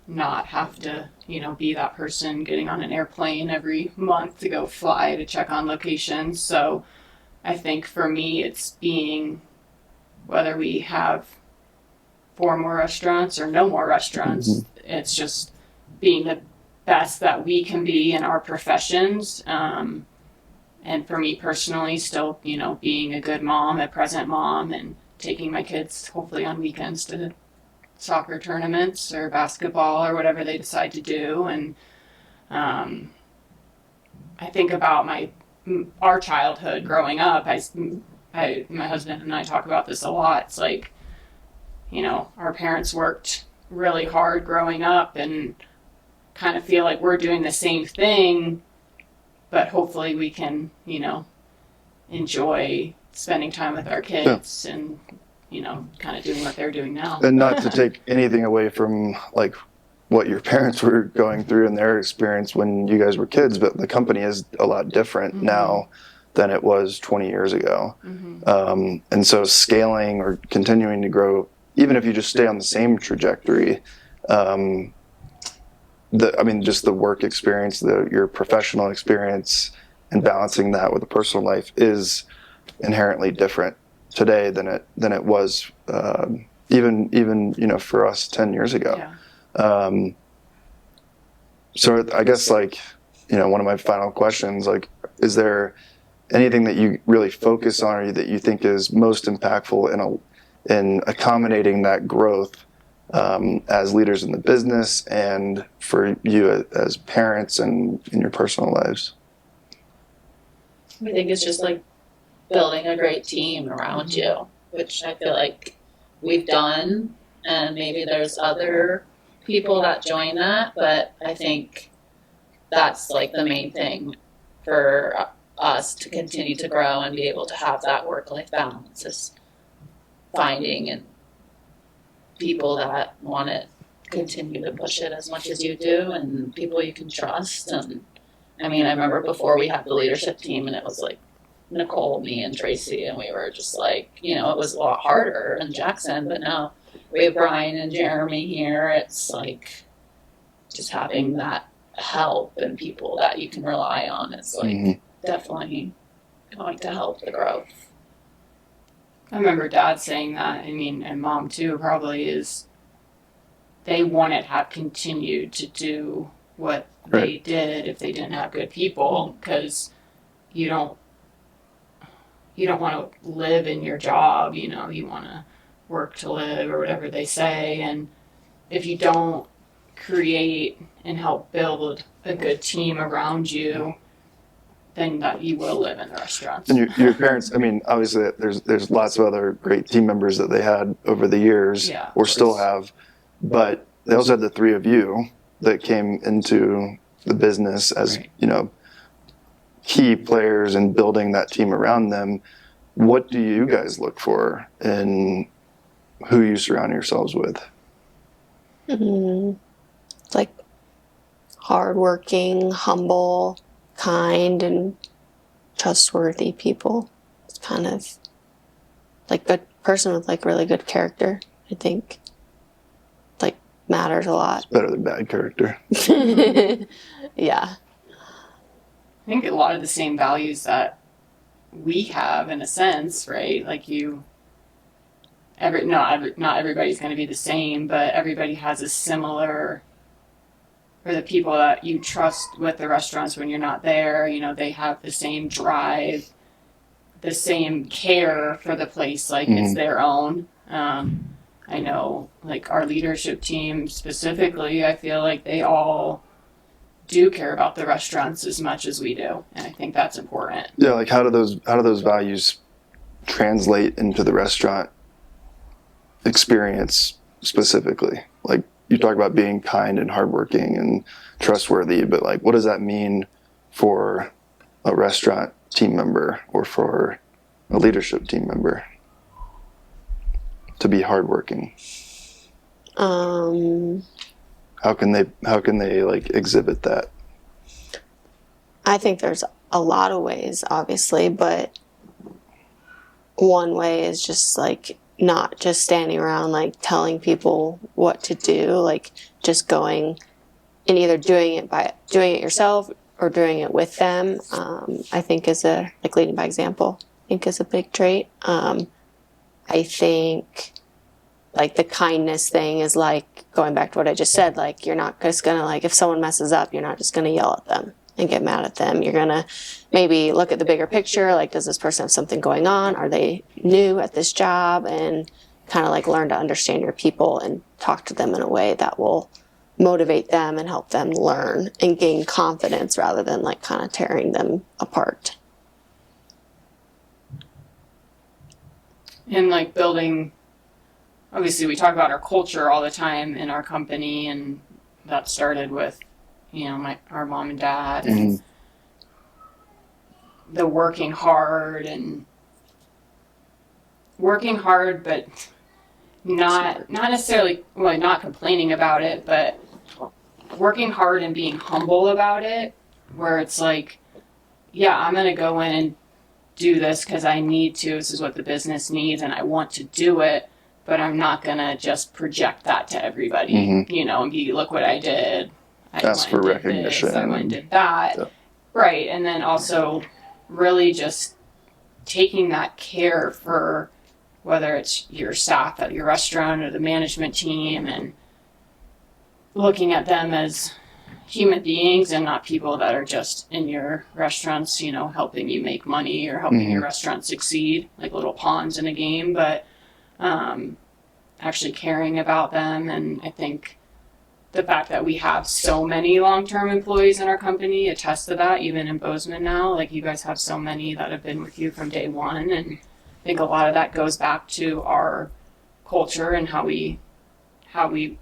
not have to, be that person getting on an airplane every month to go fly to check on locations. So I think for me, it's being, whether we have 4 more restaurants or no more restaurants, it's just being the best that we can be in our professions. And for me personally, still, being a good mom, a present mom, and taking my kids hopefully on weekends to soccer tournaments or basketball or whatever they decide to do. And I think about our childhood growing up. My husband and I talk about this a lot. It's like, our parents worked really hard growing up, and kind of feel like we're doing the same thing, but hopefully we can, enjoy spending time with our kids and, kind of doing what they're doing now. And not to take anything away from like what your parents were going through and their experience when you guys were kids, but the company is a lot different now than it was 20 years ago. And so scaling or continuing to grow, even if you just stay on the same trajectory, just the work experience, your professional experience, and balancing that with the personal life is inherently different today than it was even for us 10 years ago. Yeah. So I guess one of my final questions, is there anything that you really focus on or that you think is most impactful in accommodating that growth as leaders in the business and for you as parents and in your personal lives? I think it's just like building a great team around you, which I feel like we've done, and maybe there's other people that join that, but I think that's like the main thing for us to continue to grow and be able to have that work-life balance, is finding and people that want it continue to push it as much as you do, and people you can trust. And I mean, I remember before we had the leadership team, and it was like Nicole, me, and Tracy, and we were just like, you know, it was a lot harder in Jackson, but now we have Brian and Jeremy here. It's like just having that help and people that you can rely on is like definitely going to help the growth. I remember Dad saying that. I mean, and Mom too, probably is. They wouldn't have continued to do what they did if they didn't have good people, because you don't want to live in your job, you know, you want to work to live or whatever they say. And if you don't create and help build a good team around you, then that you will live in the restaurants. And your parents, I mean, obviously there's lots of other great team members that they had over the years, or still have, but they also had the three of you that came into the business as, you know, key players in building that team around them. What do you guys look for in who you surround yourselves with? Like hardworking, humble, kind, and trustworthy people. It's kind of like good person with like really good character, I think. Like matters a lot. It's better than bad character. Yeah. I think a lot of the same values that we have in a sense, right? Like not everybody's going to be the same, but everybody has a similar, or the people that you trust with the restaurants when you're not there, you know, they have the same drive, the same care for the place, like it's their own. I know, like our leadership team specifically, I feel like they all do care about the restaurants as much as we do, and I think that's important. Yeah, like how do those values translate into the restaurant experience specifically? Like you talk about being kind and hardworking and trustworthy, but like what does that mean for a restaurant team member or for a leadership team member to be hardworking? How can they like exhibit that? I think there's a lot of ways, obviously, but one way is just like not just standing around like telling people what to do, like just going and either doing it yourself or doing it with them. I think is like leading by example, I think is a big trait. I think like the kindness thing is like going back to what I just said, like you're not just gonna like, if someone messes up, you're not just gonna yell at them and get mad at them. You're gonna maybe look at the bigger picture, like does this person have something going on? Are they new at this job? And kind of like learn to understand your people and talk to them in a way that will motivate them and help them learn and gain confidence rather than like kind of tearing them apart. And like building, obviously we talk about our culture all the time in our company, and that started with, you know, our mom and dad, and the working hard, but not necessarily, well, not complaining about it, but working hard and being humble about it, where it's like, yeah, I'm going to go in and do this because I need to. This is what the business needs, and I want to do it, but I'm not going to just project that to everybody, you know, and be, look what I did. Ask for recognition. I went and did that. Yeah. Right. And then also really just taking that care for whether it's your staff at your restaurant or the management team, and looking at them as human beings and not people that are just in your restaurants, you know, helping you make money or helping your restaurant succeed, like little pawns in a game, but actually caring about them. And I think the fact that we have so many long-term employees in our company attests to that, even in Bozeman now. Like you guys have so many that have been with you from day one, and I think a lot of that goes back to our culture and how we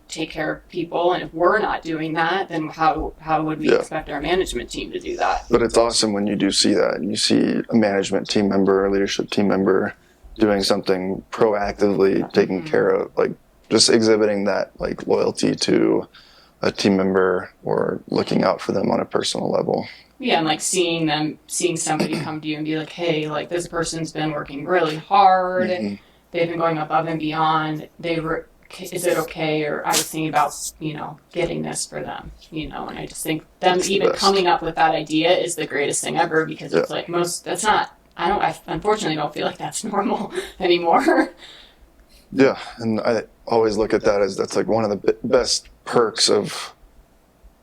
take care of people. And if we're not doing that, then how would we expect our management team to do that? But it's awesome when you do see that, and you see a management team member or leadership team member doing something proactively, taking care of, like just exhibiting that like loyalty to a team member or looking out for them on a personal level. Yeah, and like seeing somebody come to you and be like, hey, like this person's been working really hard. Mm-hmm. They've been going above and beyond. Is it okay? Or I was thinking about, getting this for them, and I just think them even coming up with that idea is the greatest thing ever, because it's like I unfortunately don't feel like that's normal anymore. Yeah, and I always look at that as that's like one of the best perks of,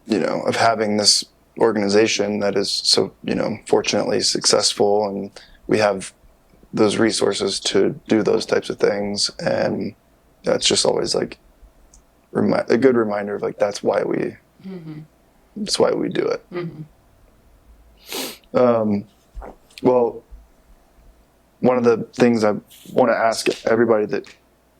of having this organization that is so, fortunately successful, and we have those resources to do those types of things. And that's just always like a good reminder of like, that's why we do it. Well, one of the things I want to ask everybody that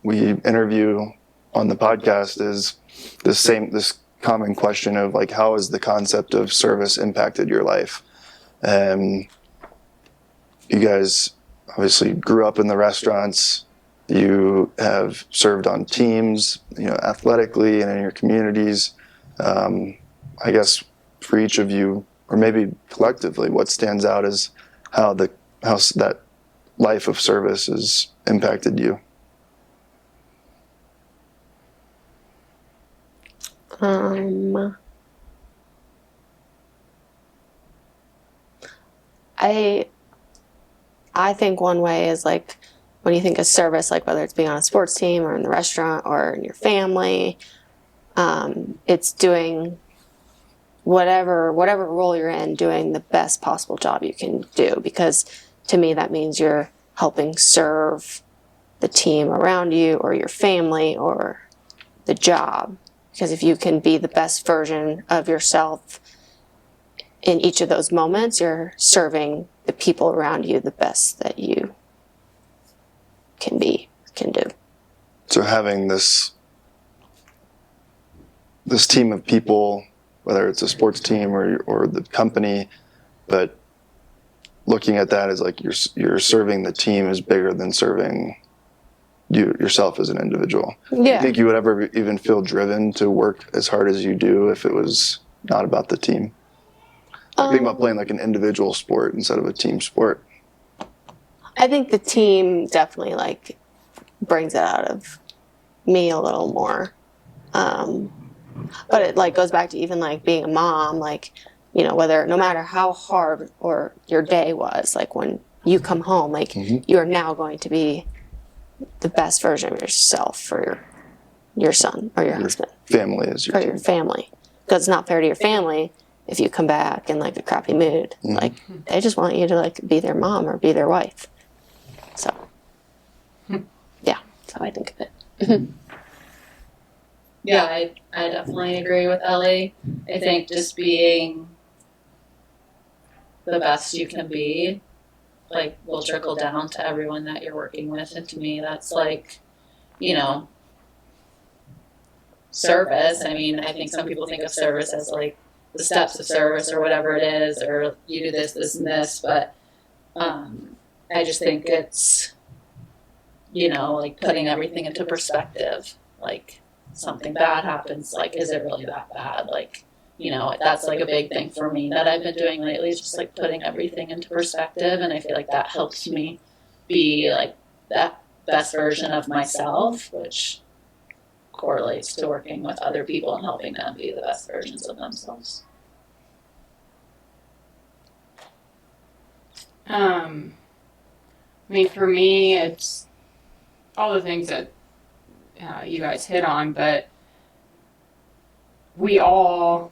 we interview on the podcast is this common question of like, how has the concept of service impacted your life? You guys obviously grew up in the restaurants. You have served on teams, athletically and in your communities. I guess for each of you, or maybe collectively, what stands out is how that life of service has impacted you. I think one way is like when you think of service, like whether it's being on a sports team or in the restaurant or in your family, it's doing whatever role you're in, doing the best possible job you can do. Because to me, that means you're helping serve the team around you or your family or the job. Because if you can be the best version of yourself in each of those moments, you're serving the people around you the best that you can do. So having this team of people, whether it's a sports team or the company, but looking at that as like you're serving the team is bigger than serving yourself as an individual. Yeah. Do you think you would ever even feel driven to work as hard as you do if it was not about the team? Think about playing like an individual sport instead of a team sport. I think the team definitely like brings it out of me a little more. But it like goes back to even like being a mom, like, no matter how hard or your day was, like when you come home, like you are now going to be the best version of yourself for your son or your husband. Family is your or team. your family. Because it's not fair to your family if you come back in like a crappy mood. Like they just want you to like be their mom or be their wife. So yeah, that's how I think of it. Yeah, I definitely agree with Ellie. I think just being the best you can be, like, will trickle down to everyone that you're working with. And to me, that's like, service. I mean, I think some people think of service as like the steps of service or whatever it is, or you do this, this, and this. But I just think it's, like putting everything into perspective. Like, something bad happens, like, is it really that bad? Like, that's like a big thing for me that I've been doing lately, is just like putting everything into perspective. And I feel like that helps me be like that best version of myself, which correlates to working with other people and helping them be the best versions of themselves. I mean, for me, it's all the things that you guys hit on, but we all,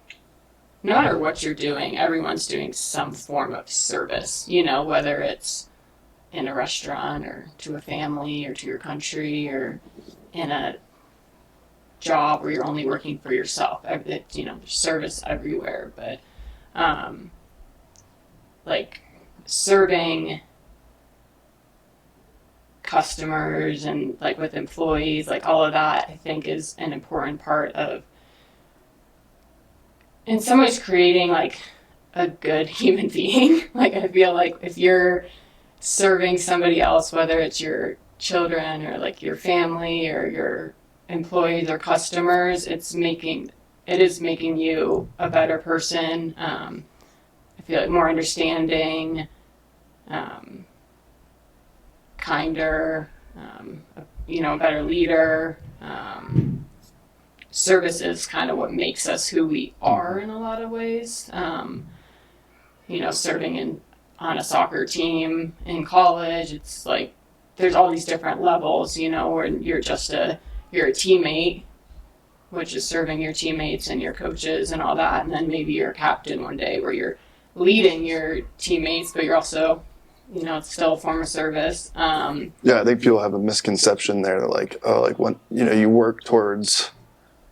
no matter what you're doing, everyone's doing some form of service, whether it's in a restaurant or to a family or to your country or in a job where you're only working for yourself. There's service everywhere, but like serving customers and like with employees, like all of that, I think is an important part of, in some ways, creating like a good human being. Like, I feel like if you're serving somebody else, whether it's your children or like your family or your employees or customers, it is making you a better person. I feel like more understanding, kinder, a better leader. Service is kind of what makes us who we are in a lot of ways. Serving on a soccer team in college, it's like there's all these different levels, where you're a teammate, which is serving your teammates and your coaches and all that, and then maybe you're a captain one day where you're leading your teammates, but you're also, it's still a form of service. I think people have a misconception there that when you work towards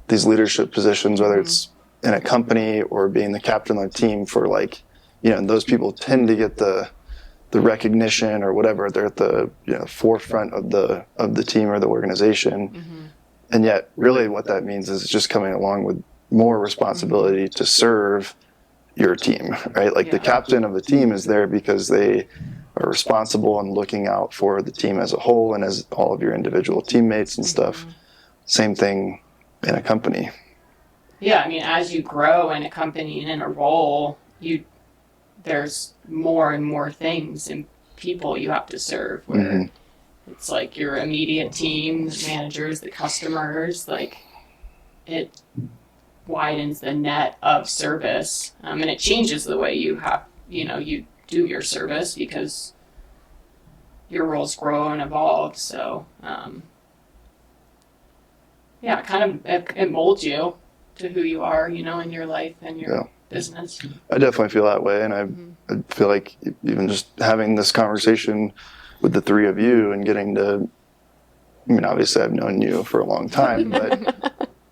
these leadership positions, whether it's in a company or being the captain of the team for and those people tend to get the recognition or whatever. They're at the forefront of the team or the organization. And yet really what that means is just coming along with more responsibility to serve your team, right? The captain of the team is there because they are responsible and looking out for the team as a whole and as all of your individual teammates and stuff. Same thing in a company. Yeah, as you grow in a company and in a role, there's more and more things and people you have to serve where it's like your immediate team, the managers, the customers, it widens the net of service. And it changes the way you do your service because your roles grow and evolve. So, it molds you to who you are, in your life and your business. I definitely feel that way. And I feel like even just having this conversation with the three of you and getting to, obviously I've known you for a long time,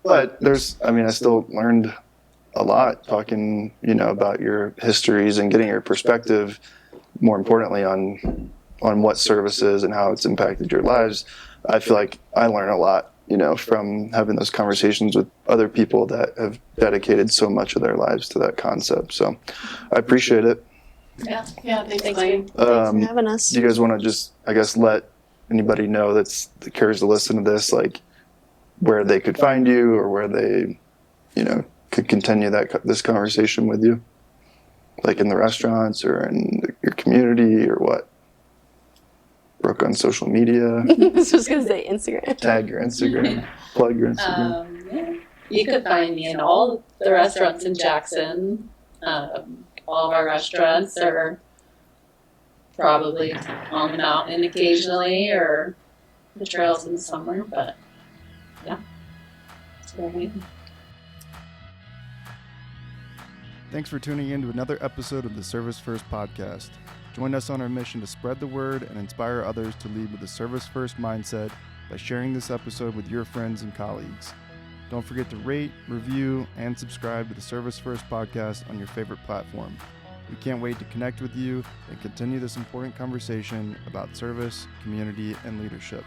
but I still learned a lot talking, about your histories and getting your perspective, more importantly on what service is and how it's impacted your lives. I feel like I learn a lot, from having those conversations with other people that have dedicated so much of their lives to that concept. So I appreciate it. Yeah, thanks, Lane. Thanks for having us. Do you guys want to just, let anybody know that cares to listen to this, where they could find you or where they, could continue this conversation with you? In the restaurants or in your community or what? Brooke on social media. I was just going to say Instagram. Tag your Instagram. Plug your Instagram. You could find me in all the restaurants in Jackson. All of our restaurants are probably on the mountain occasionally or the trails in the summer, but yeah. That's where we are. Thanks for tuning in to another episode of the Service First podcast. Join us on our mission to spread the word and inspire others to lead with a service first mindset by sharing this episode with your friends and colleagues. Don't forget to rate, review, and subscribe to the Service First podcast on your favorite platform. We can't wait to connect with you and continue this important conversation about service, community, and leadership.